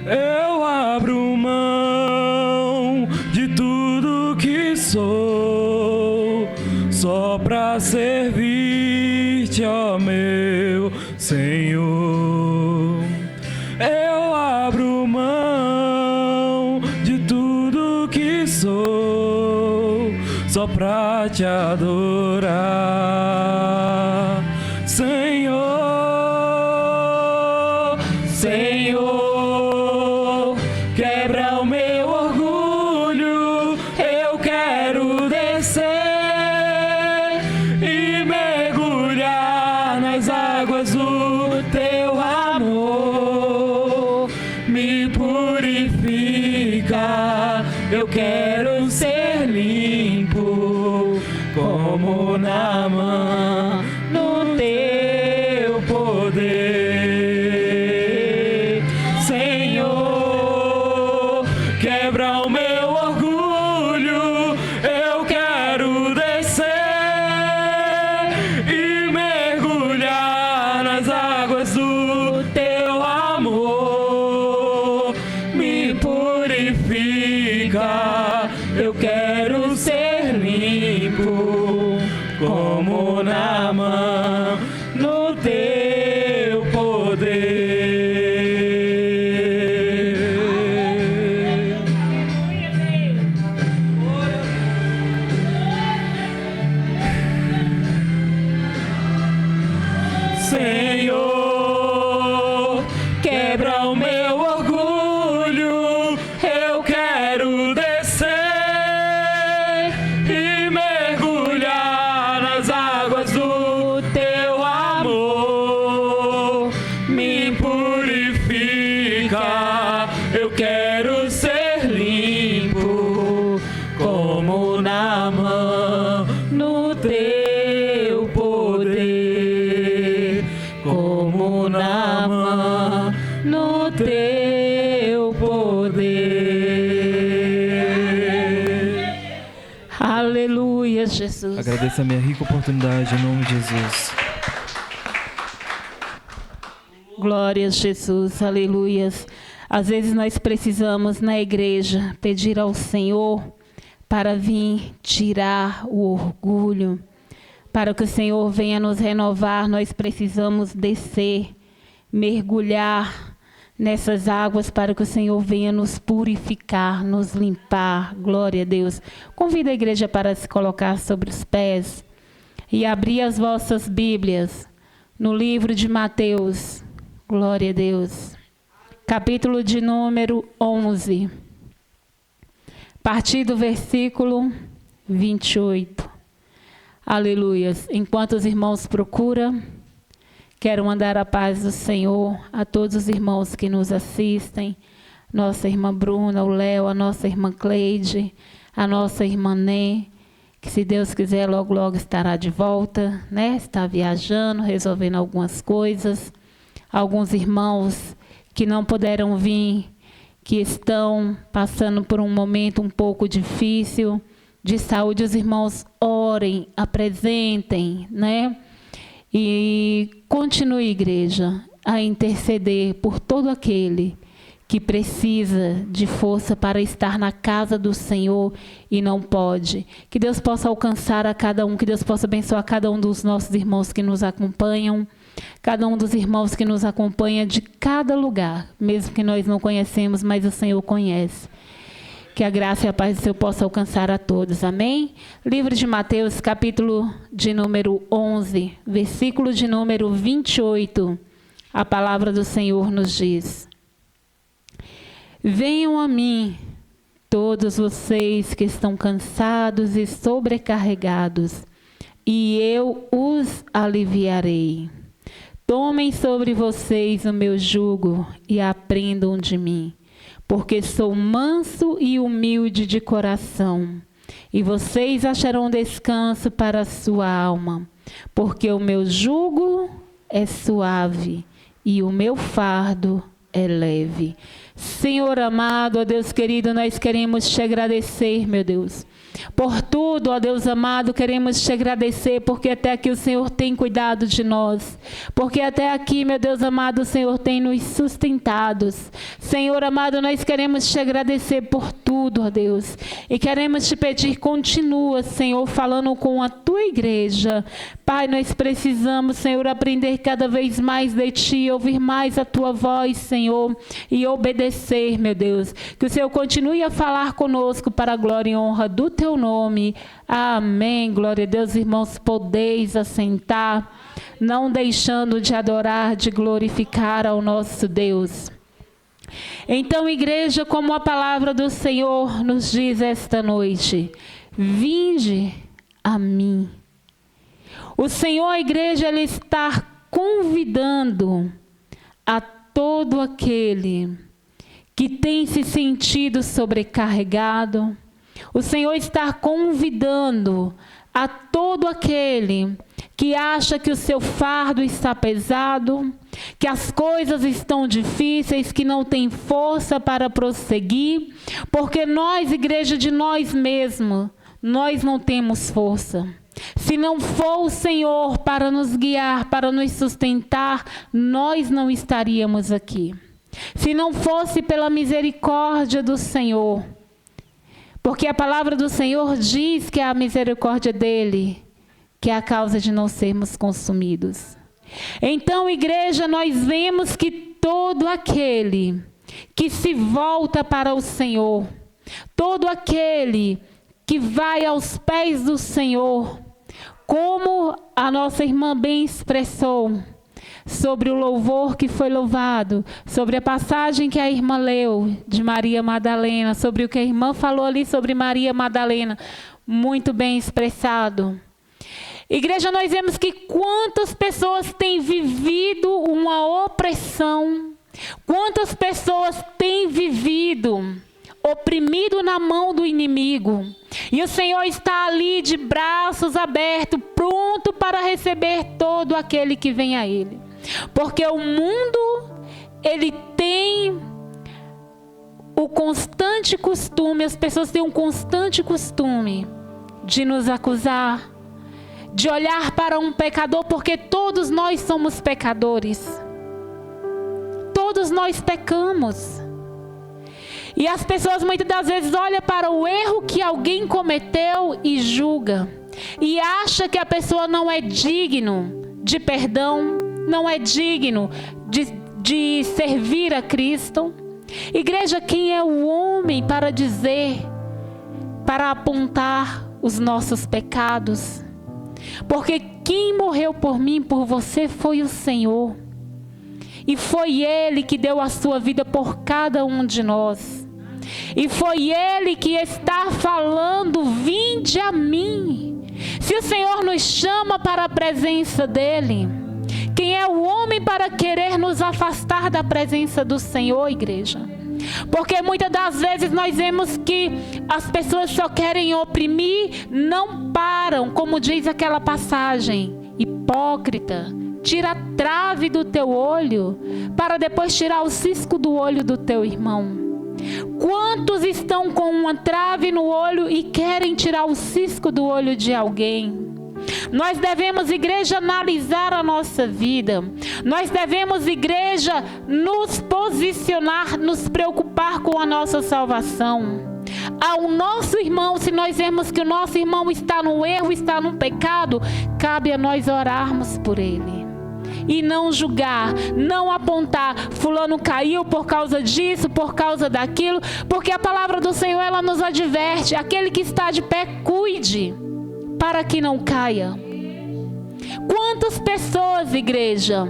Eu abro mão de tudo que sou, só pra servir-te, ó meu Senhor. Eu abro mão de tudo que sou, só pra te adorar, Senhor. Senhor, quebra o meu orgulho, eu quero descer e mergulhar nas águas do teu amor. Me purifica, eu quero ser limpo como Naamã no teu poder. como Naamã, no teu poder. Senhor, quebra o meu orgulho, eu quero descer e mergulhar nas águas do teu amor. Me purifica, eu quero ser limpo como Naamã, no teu poder, como Naamã, no teu poder. Aleluia, Jesus. Agradeço a minha rica oportunidade em nome de Jesus. Glória a Jesus, aleluias. Às vezes nós precisamos na igreja pedir ao Senhor para vir tirar o orgulho. Para que o Senhor venha nos renovar, nós precisamos descer, mergulhar nessas águas para que o Senhor venha nos purificar, nos limpar. Glória a Deus. Convido a igreja para se colocar sobre os pés e abrir as vossas Bíblias no livro de Mateus. Glória a Deus. Capítulo de número 11. A partir do versículo 28. Aleluias. Enquanto os irmãos procuram, quero mandar a paz do Senhor a todos os irmãos que nos assistem. Nossa irmã Bruna, o Léo, a nossa irmã Cleide, a nossa irmã Nê, que se Deus quiser logo logo estará de volta, né? Está viajando, resolvendo algumas coisas. Alguns irmãos que não puderam vir, que estão passando por um momento um pouco difícil de saúde, os irmãos orem, apresentem, né? E continue, igreja, a interceder por todo aquele que precisa de força para estar na casa do Senhor e não pode. Que Deus possa alcançar a cada um, que Deus possa abençoar cada um dos nossos irmãos que nos acompanham, cada um dos irmãos que nos acompanha de cada lugar, mesmo que nós não conhecemos, mas o Senhor conhece. Que a graça e a paz do Senhor possa alcançar a todos. Amém? Livro de Mateus, capítulo de número 11, versículo de número 28. A palavra do Senhor nos diz: venham a mim, todos vocês que estão cansados e sobrecarregados, e eu os aliviarei. Tomem sobre vocês o meu jugo e aprendam de mim, porque sou manso e humilde de coração, e vocês acharão descanso para a sua alma, porque o meu jugo é suave e o meu fardo é leve. Senhor amado, ó Deus querido, nós queremos te agradecer, meu Deus. Por tudo, ó Deus amado, queremos te agradecer, porque até aqui o Senhor tem cuidado de nós. Porque até aqui, meu Deus amado, o Senhor tem nos sustentado. Senhor amado, nós queremos te agradecer por tudo, ó Deus. E queremos te pedir, continua, Senhor, falando com a tua igreja. Pai, nós precisamos, Senhor, aprender cada vez mais de ti, ouvir mais a tua voz, Senhor, e obedecer, meu Deus. Que o Senhor continue a falar conosco para a glória e honra do teu nome. Amém. Glória a Deus, irmãos, podeis assentar, não deixando de adorar, de glorificar ao nosso Deus. Então, igreja, como a palavra do Senhor nos diz esta noite, vinde a mim. O Senhor, a igreja, Ele está convidando a todo aquele que tem se sentido sobrecarregado. O Senhor está convidando a todo aquele que acha que o seu fardo está pesado, que as coisas estão difíceis, que não tem força para prosseguir, porque nós, igreja, de nós mesmos, nós não temos força. Se não for o Senhor para nos guiar, para nos sustentar, nós não estaríamos aqui. Se não fosse pela misericórdia do Senhor, porque a palavra do Senhor diz que é a misericórdia dele que é a causa de não sermos consumidos. Então, igreja, nós vemos que todo aquele que se volta para o Senhor, todo aquele que vai aos pés do Senhor, como a nossa irmã bem expressou, sobre o louvor que foi louvado, sobre a passagem que a irmã leu de Maria Madalena, sobre o que a irmã falou ali sobre Maria Madalena, muito bem expressado. Igreja, nós vemos que quantas pessoas têm vivido uma opressão, quantas pessoas têm vivido oprimido na mão do inimigo. E o Senhor está ali de braços abertos, pronto para receber todo aquele que vem a Ele. Porque o mundo, ele tem o constante costume, as pessoas têm um constante costume de nos acusar, de olhar para um pecador, porque todos nós somos pecadores. Todos nós pecamos. E as pessoas muitas das vezes olham para o erro que alguém cometeu e julga. E acha que a pessoa não é digno de perdão, não é digno de servir a Cristo. Igreja, quem é o homem para dizer, para apontar os nossos pecados? Porque quem morreu por mim, por você, foi o Senhor. E foi Ele que deu a sua vida por cada um de nós. E foi Ele que está falando: vinde a mim. Se o Senhor nos chama para a presença dEle, quem é o homem para querer nos afastar da presença do Senhor, igreja? Porque muitas das vezes nós vemos que as pessoas só querem oprimir, não param, como diz aquela passagem: hipócrita, tira a trave do teu olho, para depois tirar o cisco do olho do teu irmão. Quantos estão com uma trave no olho e querem tirar o cisco do olho de alguém? Nós devemos, igreja, analisar a nossa vida. Nós devemos, igreja, nos posicionar, nos preocupar com a nossa salvação. Ao nosso irmão, se nós vemos que o nosso irmão está no erro, está no pecado, cabe a nós orarmos por ele. E não julgar, não apontar: fulano caiu por causa disso, por causa daquilo. Porque a palavra do Senhor, ela nos adverte: aquele que está de pé, cuide, para que não caia. Quantas pessoas, igreja,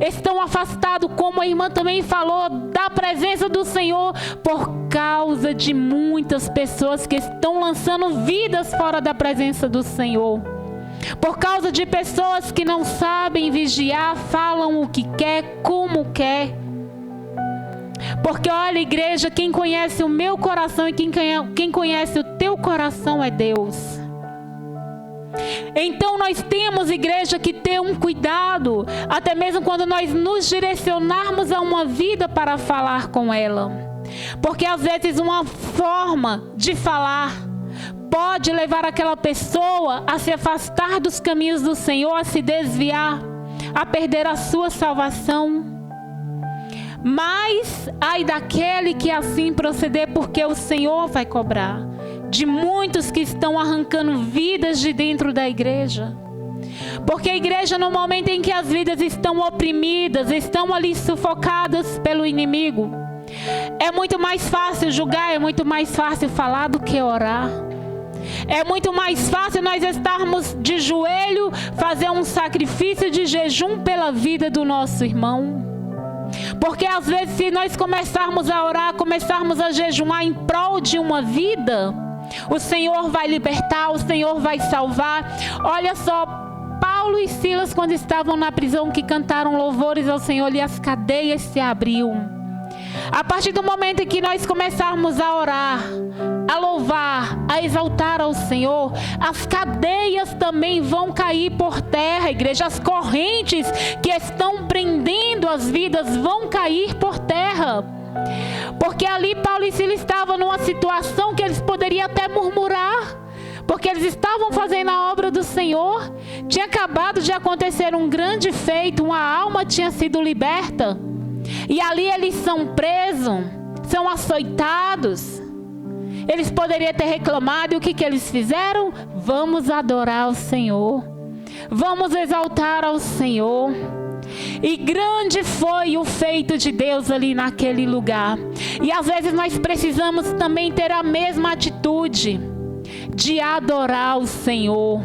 estão afastadas, como a irmã também falou, da presença do Senhor, por causa de muitas pessoas que estão lançando vidas fora da presença do Senhor. Por causa de pessoas que não sabem vigiar, falam o que quer, como quer. Porque olha, igreja, quem conhece o meu coração e quem conhece o teu coração é Deus. Então nós temos, igreja, que ter um cuidado, até mesmo quando nós nos direcionarmos a uma vida para falar com ela. Porque às vezes uma forma de falar pode levar aquela pessoa a se afastar dos caminhos do Senhor, a se desviar, a perder a sua salvação. Mas ai daquele que assim proceder, porque o Senhor vai cobrar de muitos que estão arrancando vidas de dentro da igreja. Porque a igreja, no momento em que as vidas estão oprimidas, estão ali sufocadas pelo inimigo, é muito mais fácil julgar, é muito mais fácil falar do que orar. É muito mais fácil nós estarmos de joelho, fazer um sacrifício de jejum pela vida do nosso irmão. Porque às vezes, se nós começarmos a orar, começarmos a jejuar em prol de uma vida, o Senhor vai libertar, o Senhor vai salvar. Olha só, Paulo e Silas, quando estavam na prisão, que cantaram louvores ao Senhor, e as cadeias se abriam. A partir do momento em que nós começarmos a orar, a louvar, a exaltar ao Senhor, as cadeias também vão cair por terra, igreja. As correntes que estão prendendo as vidas vão cair por terra. Porque ali Paulo e Silas estavam numa situação que eles poderiam até murmurar, porque eles estavam fazendo a obra do Senhor. Tinha acabado de acontecer um grande feito, uma alma tinha sido liberta. E ali eles são presos, são açoitados. Eles poderiam ter reclamado, e o que eles fizeram? Vamos adorar o Senhor. Vamos exaltar ao Senhor. E grande foi o feito de Deus ali naquele lugar. E às vezes nós precisamos também ter a mesma atitude de adorar o Senhor,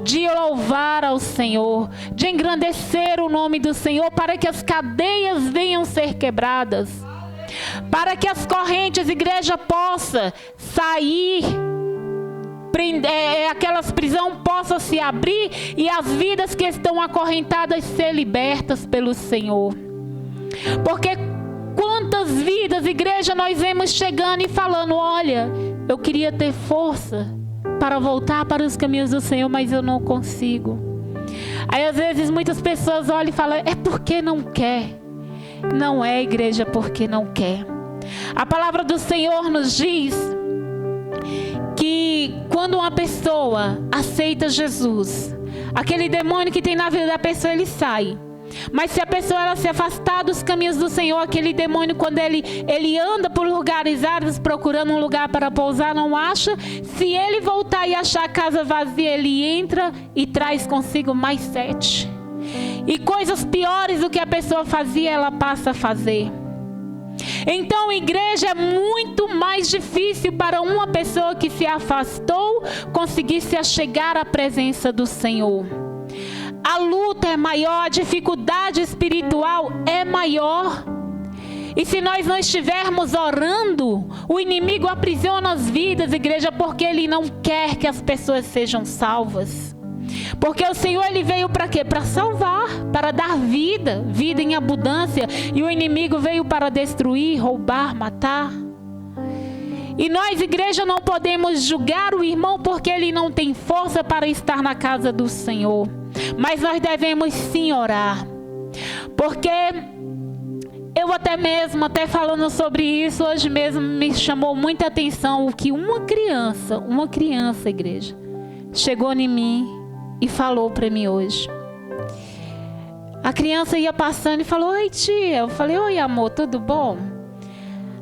de louvar ao Senhor, de engrandecer o nome do Senhor, para que as cadeias venham ser quebradas, para que as correntes, igreja, possa sair, aquelas prisões possam se abrir e as vidas que estão acorrentadas ser libertas pelo Senhor. Porque quantas vidas, igreja, nós vemos chegando e falando: olha, eu queria ter força para voltar para os caminhos do Senhor, mas eu não consigo. Aí às vezes muitas pessoas olham e falam: é porque não quer. Não é, igreja, porque não quer. A palavra do Senhor nos diz que quando uma pessoa aceita Jesus, aquele demônio que tem na vida da pessoa, ele sai. Mas se a pessoa ela se afastar dos caminhos do Senhor, aquele demônio, quando ele anda por lugares áridos procurando um lugar para pousar, não acha. Se ele voltar e achar a casa vazia, ele entra e traz consigo mais 7. E coisas piores do que a pessoa fazia, ela passa a fazer. Então, igreja, é muito mais difícil para uma pessoa que se afastou conseguir se achegar à presença do Senhor. A luta é maior, a dificuldade espiritual é maior. E se nós não estivermos orando, o inimigo aprisiona as vidas, igreja, porque ele não quer que as pessoas sejam salvas. Porque o Senhor, ele veio para quê? Para salvar, para dar vida, vida em abundância. E o inimigo veio para destruir, roubar, matar. E nós, igreja, não podemos julgar o irmão porque ele não tem força para estar na casa do Senhor. Mas nós devemos sim orar. Porque eu até falando sobre isso, hoje mesmo me chamou muita atenção o que uma criança, igreja, chegou em mim e falou para mim hoje. A criança ia passando e falou: oi, tia. Eu falei: oi, amor, tudo bom?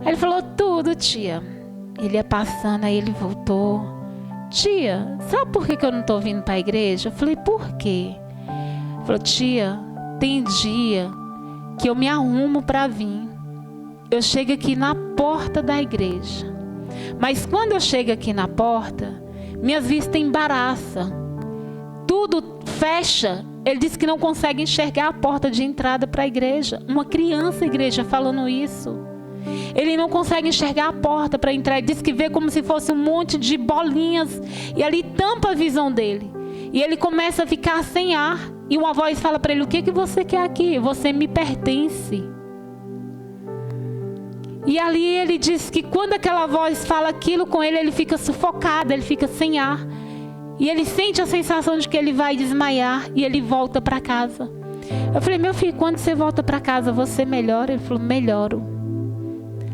Aí ele falou: tudo, tia. Ele ia passando, aí ele voltou: tia, sabe por que eu não estou vindo para a igreja? Eu falei: por quê? Ele falou: tia, tem dia que eu me arrumo para vir. Eu chego aqui na porta da igreja. Mas quando eu chego aqui na porta, minhas vistas embaraçam. Tudo fecha. Ele disse que não consegue enxergar a porta de entrada para a igreja. Uma criança, igreja, falando isso. Ele não consegue enxergar a porta para entrar. Ele disse que vê como se fosse um monte de bolinhas. E ali tampa a visão dele. E ele começa a ficar sem ar. E uma voz fala para ele: o que você quer aqui? Você me pertence. E ali ele diz que quando aquela voz fala aquilo com ele, ele fica sufocado, ele fica sem ar. E ele sente a sensação de que ele vai desmaiar. E ele volta para casa. Eu falei: meu filho, quando você volta para casa, você melhora? Ele falou: melhoro.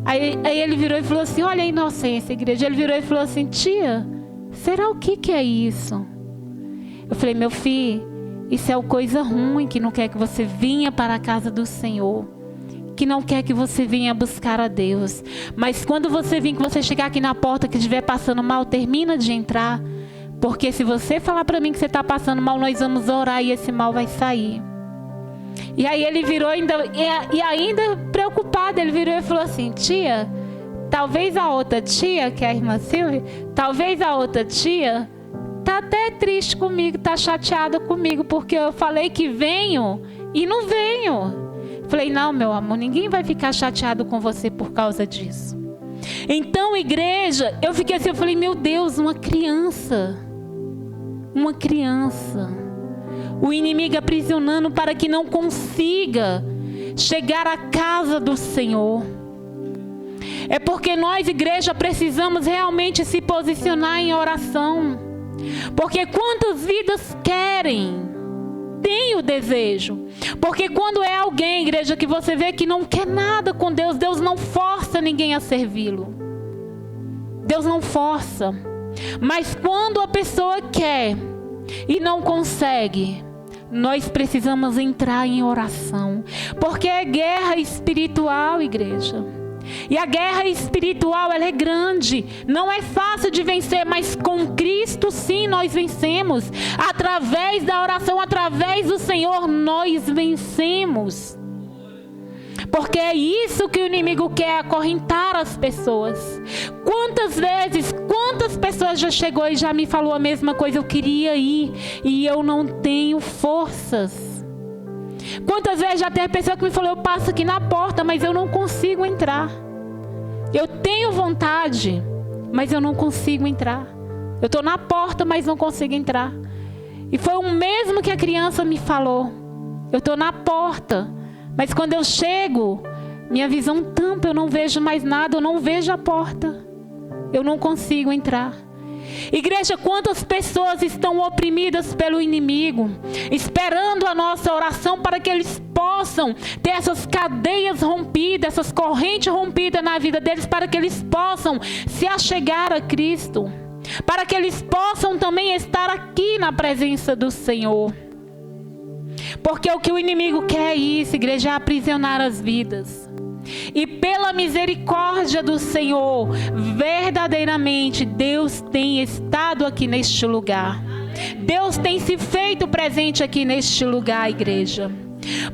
Aí ele virou e falou assim: olha a inocência, igreja. Ele virou e falou assim: tia, será o que é isso? Eu falei: meu filho, isso é uma coisa ruim, que não quer que você venha para a casa do Senhor, que não quer que você venha buscar a Deus. Mas quando você vir, que você chegar aqui na porta, que estiver passando mal, termina de entrar. Porque se você falar para mim que você está passando mal, nós vamos orar e esse mal vai sair. E aí ele virou ainda preocupado, ele virou e falou assim: tia, talvez a outra tia, que é a irmã Silvia, talvez a outra tia tá até triste comigo, tá chateada comigo, porque eu falei que venho e não venho. Falei: não, meu amor, ninguém vai ficar chateado com você por causa disso. Então, igreja, eu fiquei assim, eu falei: meu Deus, uma criança. O inimigo aprisionando para que não consiga chegar à casa do Senhor. É porque nós, igreja, precisamos realmente se posicionar em oração. Porque quantas vidas querem, tem o desejo. Porque quando é alguém, igreja, que você vê que não quer nada com Deus, Deus não força ninguém a servi-lo. Deus não força. Mas quando a pessoa quer e não consegue, nós precisamos entrar em oração. Porque é guerra espiritual, igreja. E a guerra espiritual, ela é grande. Não é fácil de vencer, mas com Cristo sim nós vencemos. Através da oração, através do Senhor, nós vencemos. Porque é isso que o inimigo quer, acorrentar as pessoas. Quantas vezes, quantas pessoas já chegou e já me falou a mesma coisa? Eu queria ir e eu não tenho forças. Quantas vezes já teve pessoa que me falou: eu passo aqui na porta, mas eu não consigo entrar. Eu tenho vontade, mas eu não consigo entrar. Eu estou na porta, mas não consigo entrar. E foi o mesmo que a criança me falou. Eu estou na porta, mas quando eu chego, minha visão tampa, eu não vejo mais nada, eu não vejo a porta. Eu não consigo entrar. Igreja, quantas pessoas estão oprimidas pelo inimigo, esperando a nossa oração para que eles possam ter essas cadeias rompidas, essas correntes rompidas na vida deles, para que eles possam se achegar a Cristo, para que eles possam também estar aqui na presença do Senhor. Porque o que o inimigo quer é isso, igreja, é aprisionar as vidas. E pela misericórdia do Senhor, verdadeiramente Deus tem estado aqui neste lugar. Deus tem se feito presente aqui neste lugar, igreja.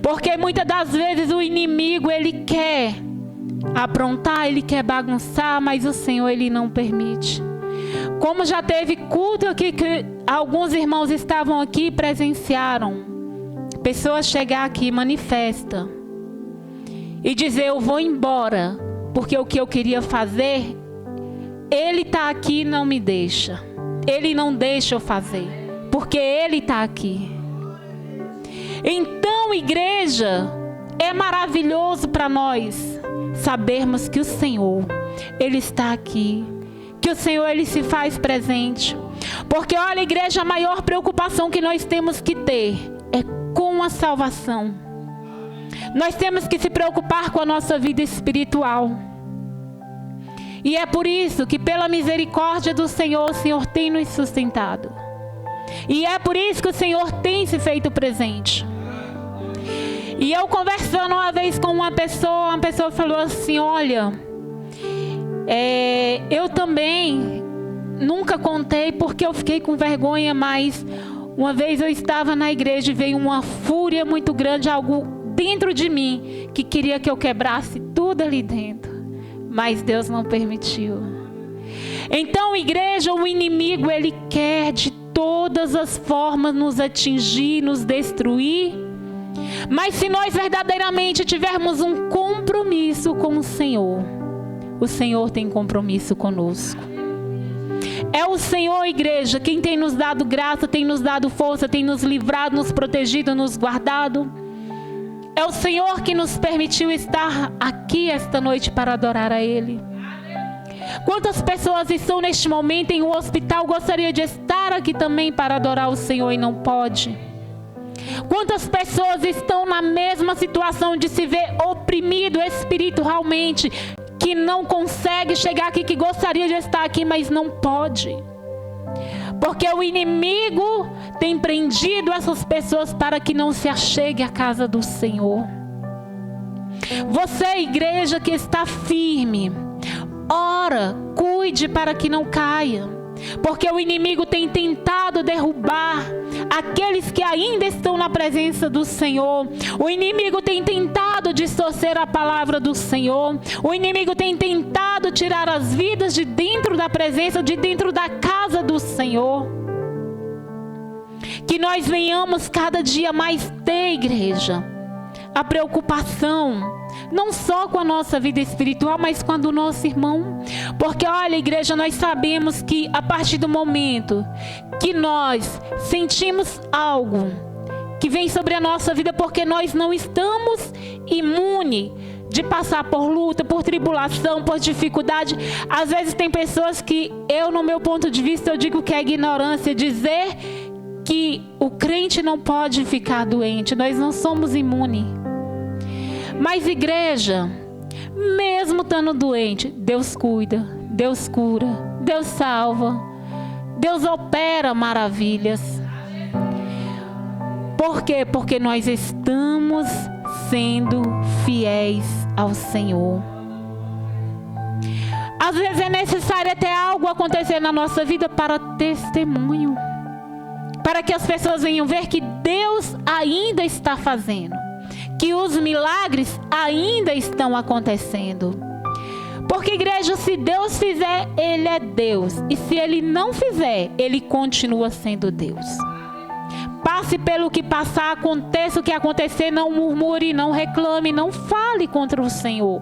Porque muitas das vezes o inimigo, ele quer aprontar, ele quer bagunçar, mas o Senhor, ele não permite. Como já teve culto aqui, que alguns irmãos estavam aqui e presenciaram. Pessoas chegar aqui, manifesta e dizer: eu vou embora, porque o que eu queria fazer, Ele está aqui e não me deixa. Ele não deixa eu fazer, porque Ele está aqui. Então, igreja, é maravilhoso para nós sabermos que o Senhor, Ele está aqui, que o Senhor, Ele se faz presente. Porque olha, igreja, a maior preocupação que nós temos que ter é com a salvação. Nós temos que se preocupar com a nossa vida espiritual. E é por isso que pela misericórdia do Senhor, o Senhor tem nos sustentado. E é por isso que o Senhor tem se feito presente. E eu conversando uma vez com uma pessoa falou assim: olha, eu também nunca contei porque eu fiquei com vergonha, mas uma vez eu estava na igreja e veio uma fúria muito grande, algo dentro de mim que queria que eu quebrasse tudo ali dentro, mas Deus não permitiu. Então, igreja, o inimigo, ele quer de todas as formas nos atingir, nos destruir. Mas se nós verdadeiramente tivermos um compromisso com o Senhor tem compromisso conosco. É o Senhor, igreja, quem tem nos dado graça, tem nos dado força, tem nos livrado, nos protegido, nos guardado. É o Senhor que nos permitiu estar aqui esta noite para adorar a Ele. Quantas pessoas estão neste momento em um hospital, gostaria de estar aqui também para adorar o Senhor e não pode? Quantas pessoas estão na mesma situação de se ver oprimido espiritualmente, que não consegue chegar aqui, que gostaria de estar aqui, mas não pode? Porque o inimigo tem prendido essas pessoas para que não se achegue à casa do Senhor. Você, igreja, que está firme, ora, cuide para que não caia. Porque o inimigo tem tentado derrubar aqueles que ainda estão na presença do Senhor. O inimigo tem tentado distorcer a palavra do Senhor. O inimigo tem tentado tirar as vidas de dentro da presença, de dentro da casa do Senhor. Que nós venhamos cada dia mais ter, igreja, a preocupação não só com a nossa vida espiritual, mas com a do nosso irmão. Porque olha, igreja, nós sabemos que a partir do momento que nós sentimos algo que vem sobre a nossa vida, porque nós não estamos imunes de passar por luta, por tribulação, por dificuldade. Às vezes tem pessoas que no meu ponto de vista, eu digo que é ignorância dizer que o crente não pode ficar doente. Nós não somos imunes. Mas, igreja, mesmo estando doente, Deus cuida, Deus cura, Deus salva, Deus opera maravilhas. Por quê? Porque nós estamos sendo fiéis ao Senhor. Às vezes é necessário até algo acontecer na nossa vida para testemunho, para que as pessoas venham ver que Deus ainda está fazendo, que os milagres ainda estão acontecendo. Porque, igreja, se Deus fizer, Ele é Deus. E se Ele não fizer, Ele continua sendo Deus. Passe pelo que passar, aconteça o que acontecer, não murmure, não reclame, não fale contra o Senhor.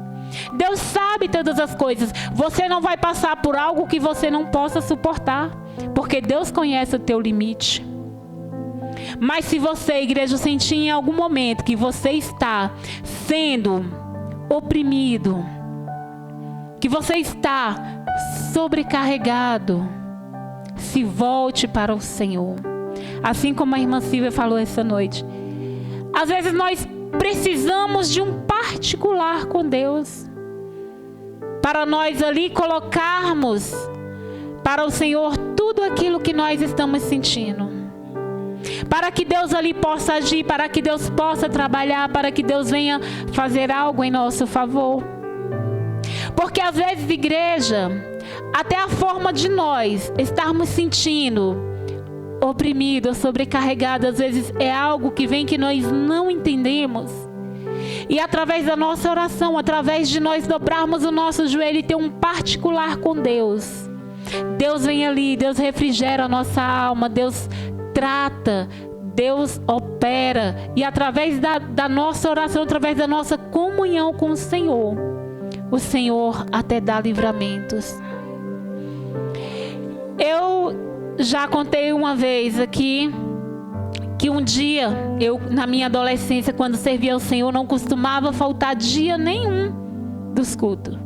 Deus sabe todas as coisas. Você não vai passar por algo que você não possa suportar, porque Deus conhece o teu limite. Mas se você, igreja, sentir em algum momento que você está sendo oprimido, que você está sobrecarregado, se volte para o Senhor. Assim como a irmã Silvia falou essa noite. Às vezes nós precisamos de um particular com Deus, para nós ali colocarmos para o Senhor tudo aquilo que nós estamos sentindo, para que Deus ali possa agir, para que Deus possa trabalhar, para que Deus venha fazer algo em nosso favor. Porque às vezes, igreja, até a forma de nós estarmos sentindo oprimidos, sobrecarregados, às vezes é algo que vem que nós não entendemos. E através da nossa oração, através de nós dobrarmos o nosso joelho e ter um particular com Deus, Deus vem ali, Deus refrigera a nossa alma, Deus trata, Deus opera. E através da nossa oração, através da nossa comunhão com o Senhor até dá livramentos. Eu já contei uma vez aqui que um dia, eu na minha adolescência, quando servia ao Senhor, não costumava faltar dia nenhum dos cultos.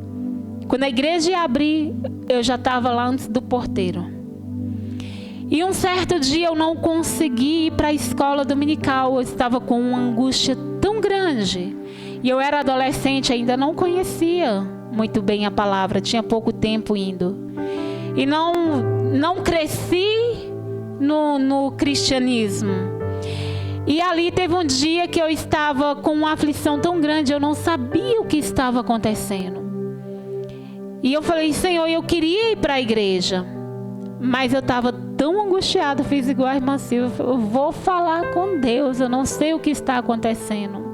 Quando a igreja ia abrir, eu já estava lá antes do porteiro. E um certo dia eu não consegui ir para a escola dominical. Eu estava com uma angústia tão grande. E eu era adolescente, ainda não conhecia muito bem a palavra, tinha pouco tempo indo. E não cresci no cristianismo. E ali teve um dia que eu estava com uma aflição tão grande, eu não sabia o que estava acontecendo. E eu falei, Senhor, eu queria ir para a igreja, mas eu estava tão angustiada, fiz igual a irmã Silvia, eu vou falar com Deus, eu não sei o que está acontecendo.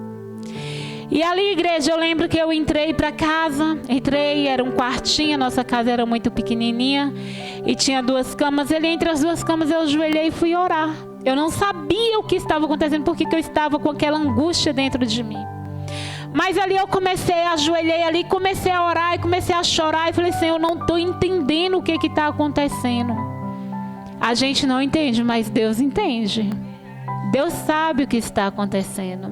E ali, igreja, eu lembro que eu entrei para casa, era um quartinho, a nossa casa era muito pequenininha, e tinha 2 camas, entre as 2 camas eu ajoelhei e fui orar. Eu não sabia o que estava acontecendo, porque eu estava com aquela angústia dentro de mim. Mas ali eu ajoelhei ali, comecei a orar e comecei a chorar. E falei, Senhor, eu não estou entendendo o que está acontecendo. A gente não entende, mas Deus entende. Deus sabe o que está acontecendo.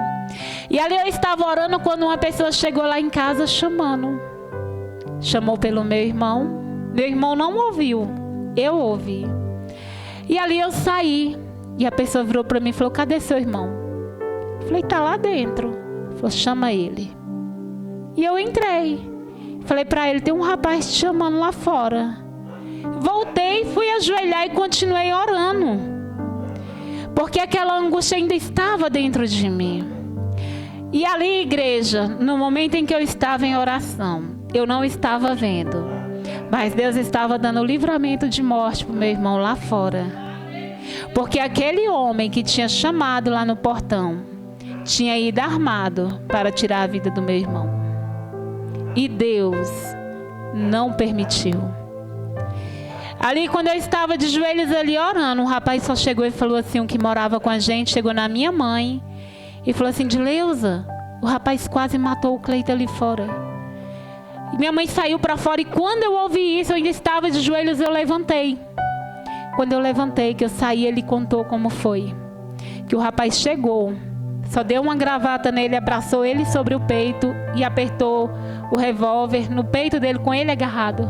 E ali eu estava orando quando uma pessoa chegou lá em casa chamando. Chamou pelo meu irmão. Meu irmão não ouviu, eu ouvi. E ali eu saí. E a pessoa virou para mim e falou, cadê seu irmão? Eu falei, está lá dentro. Falou, chama ele. E eu entrei. Falei para ele, tem um rapaz te chamando lá fora. Voltei, fui ajoelhar e continuei orando. Porque aquela angústia ainda estava dentro de mim. E ali, igreja, no momento em que eu estava em oração, eu não estava vendo. Mas Deus estava dando livramento de morte para o meu irmão lá fora. Porque aquele homem que tinha chamado lá no portão tinha ido armado para tirar a vida do meu irmão. E Deus não permitiu. Ali, quando eu estava de joelhos ali orando, um rapaz só chegou e falou assim, um que morava com a gente, chegou na minha mãe e falou assim, Dileuza, o rapaz quase matou o Cleito ali fora. E minha mãe saiu para fora e quando eu ouvi isso, eu ainda estava de joelhos, eu levantei. Quando eu levantei, que eu saí, ele contou como foi. Que o rapaz chegou, só deu uma gravata nele, abraçou ele sobre o peito e apertou o revólver no peito dele com ele agarrado.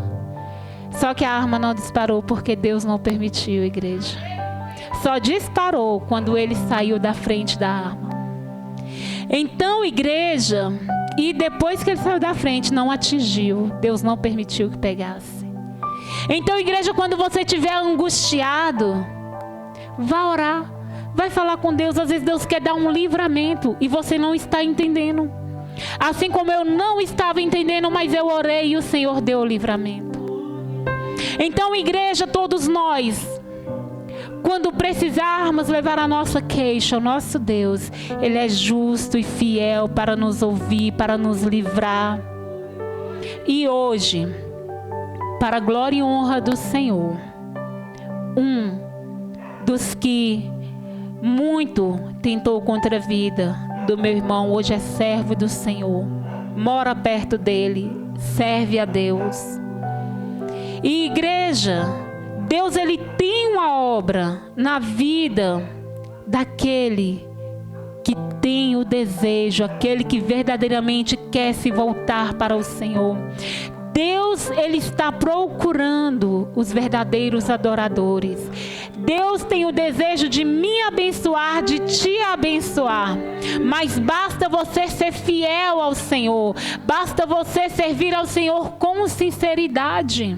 Só que a arma não disparou porque Deus não permitiu, igreja. Só disparou quando ele saiu da frente da arma. Então, igreja, e depois que ele saiu da frente, não atingiu. Deus não permitiu que pegasse. Então, igreja, quando você estiver angustiado, vá orar, vai falar com Deus. Às vezes Deus quer dar um livramento e você não está entendendo. Assim como eu não estava entendendo, mas eu orei e o Senhor deu o livramento. Então, igreja, todos nós, quando precisarmos levar a nossa queixa ao nosso Deus, Ele é justo e fiel para nos ouvir, para nos livrar. E hoje, para a glória e honra do Senhor, um dos que muito tentou contra a vida do meu irmão, hoje é servo do Senhor, mora perto dele, serve a Deus. E igreja, Deus, Ele tem uma obra na vida daquele que tem o desejo, aquele que verdadeiramente quer se voltar para o Senhor. Deus, Ele está procurando os verdadeiros adoradores. Deus tem o desejo de me abençoar, de te abençoar. Mas basta você ser fiel ao Senhor. Basta você servir ao Senhor com sinceridade.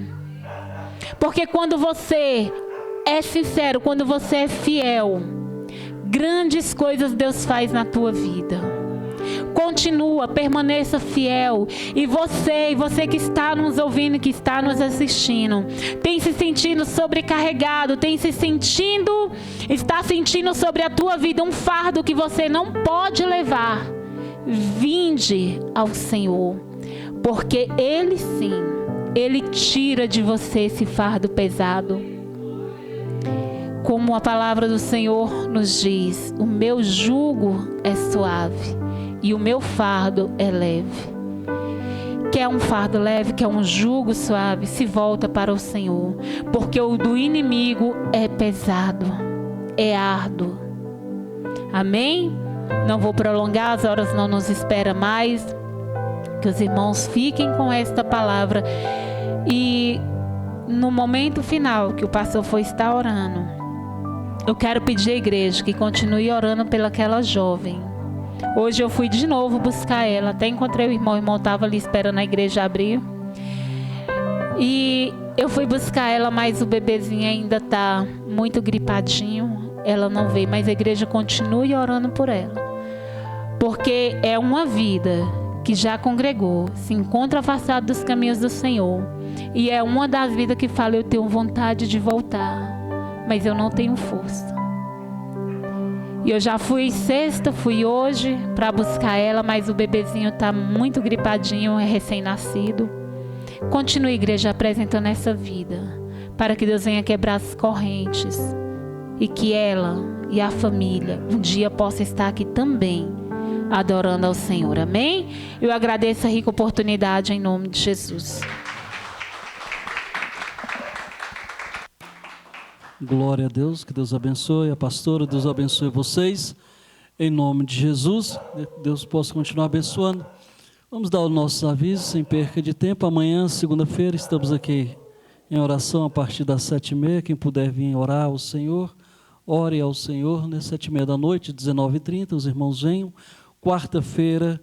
Porque quando você é sincero, quando você é fiel, grandes coisas Deus faz na tua vida. Continua, permaneça fiel. E você que está nos ouvindo, que está nos assistindo, tem se sentindo sobrecarregado, está sentindo sobre a tua vida um fardo que você não pode levar. Vinde ao Senhor, porque Ele sim, Ele tira de você esse fardo pesado. Como a palavra do Senhor nos diz, o meu jugo é suave e o meu fardo é leve. Quer um fardo leve, quer um jugo suave, se volta para o Senhor. Porque o do inimigo é pesado, é árduo. Amém? Não vou prolongar, as horas não nos esperam mais. Que os irmãos fiquem com esta palavra. E no momento final que o pastor for estar orando, eu quero pedir à igreja que continue orando pelaquela jovem. Hoje eu fui de novo buscar ela. Até encontrei o irmão estava ali esperando a igreja abrir. E eu fui buscar ela, mas o bebezinho ainda está muito gripadinho. Ela não veio, mas a igreja continue orando por ela. Porque é uma vida que já congregou, se encontra afastado dos caminhos do Senhor. E é uma das vidas que fala, eu tenho vontade de voltar, mas eu não tenho força. E eu já fui sexta, fui hoje para buscar ela, mas o bebezinho está muito gripadinho, é recém-nascido. Continue, igreja, apresentando essa vida, para que Deus venha quebrar as correntes e que ela e a família um dia possa estar aqui também, adorando ao Senhor. Amém? Eu agradeço a rica oportunidade em nome de Jesus. Glória a Deus, que Deus abençoe a pastora, Deus abençoe vocês, em nome de Jesus, Deus possa continuar abençoando. Vamos dar os nossos avisos, sem perca de tempo. Amanhã, segunda-feira, estamos aqui em oração a partir das 7h30, quem puder vir orar ao Senhor, ore ao Senhor, né? 7h30 da noite, 19h30, os irmãos venham. Quarta-feira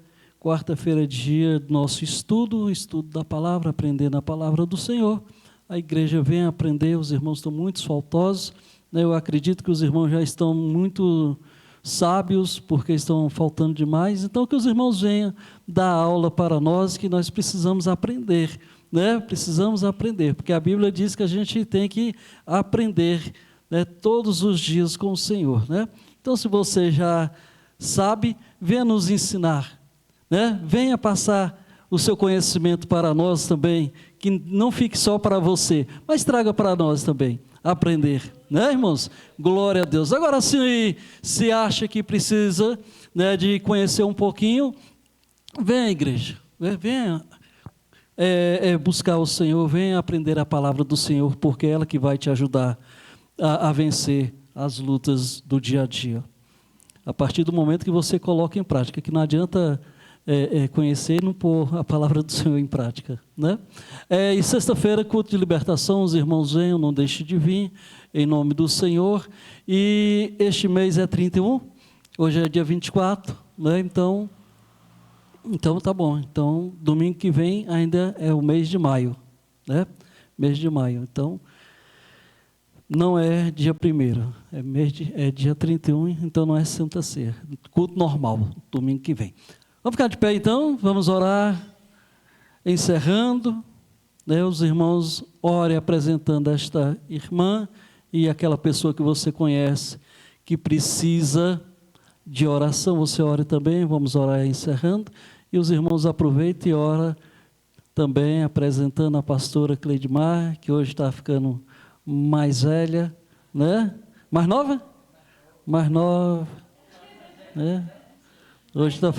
é dia do nosso estudo da palavra, aprendendo a palavra do Senhor. A igreja vem aprender, os irmãos estão muito faltosos, né? Eu acredito que os irmãos já estão muito sábios, porque estão faltando demais. Então, que os irmãos venham dar aula para nós, que nós precisamos aprender, né? Precisamos aprender, porque a Bíblia diz que a gente tem que aprender, né, todos os dias com o Senhor, né? Então, se você já sabe, venha nos ensinar, né? Venha passar o seu conhecimento para nós também, que não fique só para você, mas traga para nós também, aprender, né, irmãos? Glória a Deus. Agora, se acha que precisa, né, de conhecer um pouquinho, venha à igreja, venha buscar o Senhor, venha aprender a palavra do Senhor, porque é ela que vai te ajudar a vencer as lutas do dia a dia. A partir do momento que você coloca em prática, que não adianta conhecer e não pôr a palavra do Senhor em prática, né? E sexta-feira, culto de libertação, os irmãos venham, não deixe de vir, em nome do Senhor. E este mês é 31, hoje é dia 24, né? Então tá bom. Então, domingo que vem ainda é o mês de maio, né? Mês de maio. Então, não é dia 1º, é dia 31, então não é Santa Ceia. Culto normal, domingo que vem. Vamos ficar de pé então, vamos orar, encerrando. né, os irmãos orem apresentando esta irmã e aquela pessoa que você conhece que precisa de oração. Você ore também, vamos orar encerrando. E os irmãos aproveitem e ora também apresentando a pastora Cleidmar, que hoje está ficando mais velha, né? Mais nova? Mais nova, né? Hoje está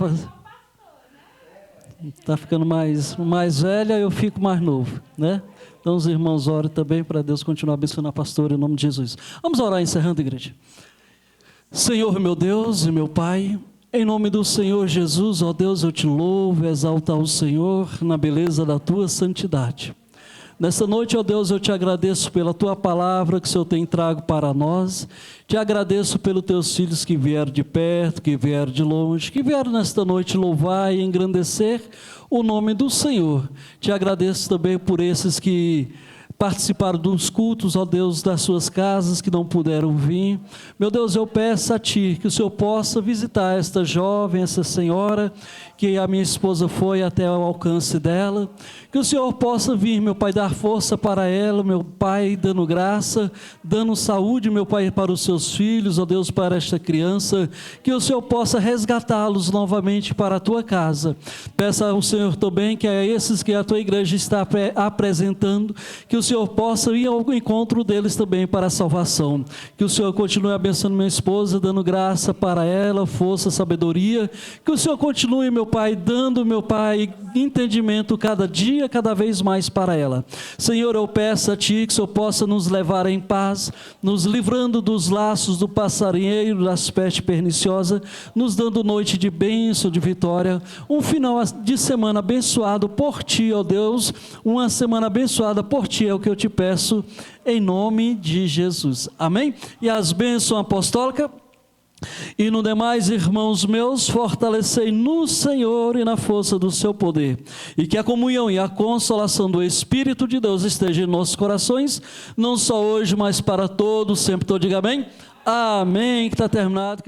ficando mais velha, eu fico mais novo, né? Então os irmãos orem também para Deus continuar abençoando a pastora em nome de Jesus. Vamos orar encerrando, igreja. Senhor, meu Deus e meu Pai, em nome do Senhor Jesus, ó Deus, eu te louvo, exalto ao Senhor na beleza da tua santidade. Nessa noite, ó Deus, eu te agradeço pela tua palavra que o Senhor tem trago para nós. Te agradeço pelos teus filhos que vieram de perto, que vieram de longe, que vieram nesta noite louvar e engrandecer o nome do Senhor. Te agradeço também por esses que participaram dos cultos, ó Deus, das suas casas, que não puderam vir. Meu Deus, eu peço a Ti que o Senhor possa visitar esta jovem, essa senhora, que a minha esposa foi até o alcance dela, que o Senhor possa vir, meu Pai, dar força para ela, meu Pai, dando graça, dando saúde, meu Pai, para os seus filhos, ó Deus, para esta criança, que o Senhor possa resgatá-los novamente para a Tua casa. Peça ao Senhor também que a esses que a Tua igreja está apresentando, que o Senhor possa ir ao encontro deles também para a salvação. Que o Senhor continue abençoando minha esposa, dando graça para ela, força, sabedoria. Que o Senhor continue, meu Pai, dando, meu Pai, entendimento cada dia, cada vez mais para ela. Senhor, eu peço a Ti que o Senhor possa nos levar em paz, nos livrando dos laços do passarinheiro, das pestes perniciosas, nos dando noite de bênção, de vitória, um final de semana abençoado por Ti, ó Deus, uma semana abençoada por Ti, é o que eu te peço, em nome de Jesus. Amém? E as bênçãos apostólicas. E no demais, irmãos meus, fortalecei no Senhor e na força do seu poder, e que a comunhão e a consolação do Espírito de Deus esteja em nossos corações, não só hoje, mas para todos, sempre. Diga amém. Amém, que está terminado.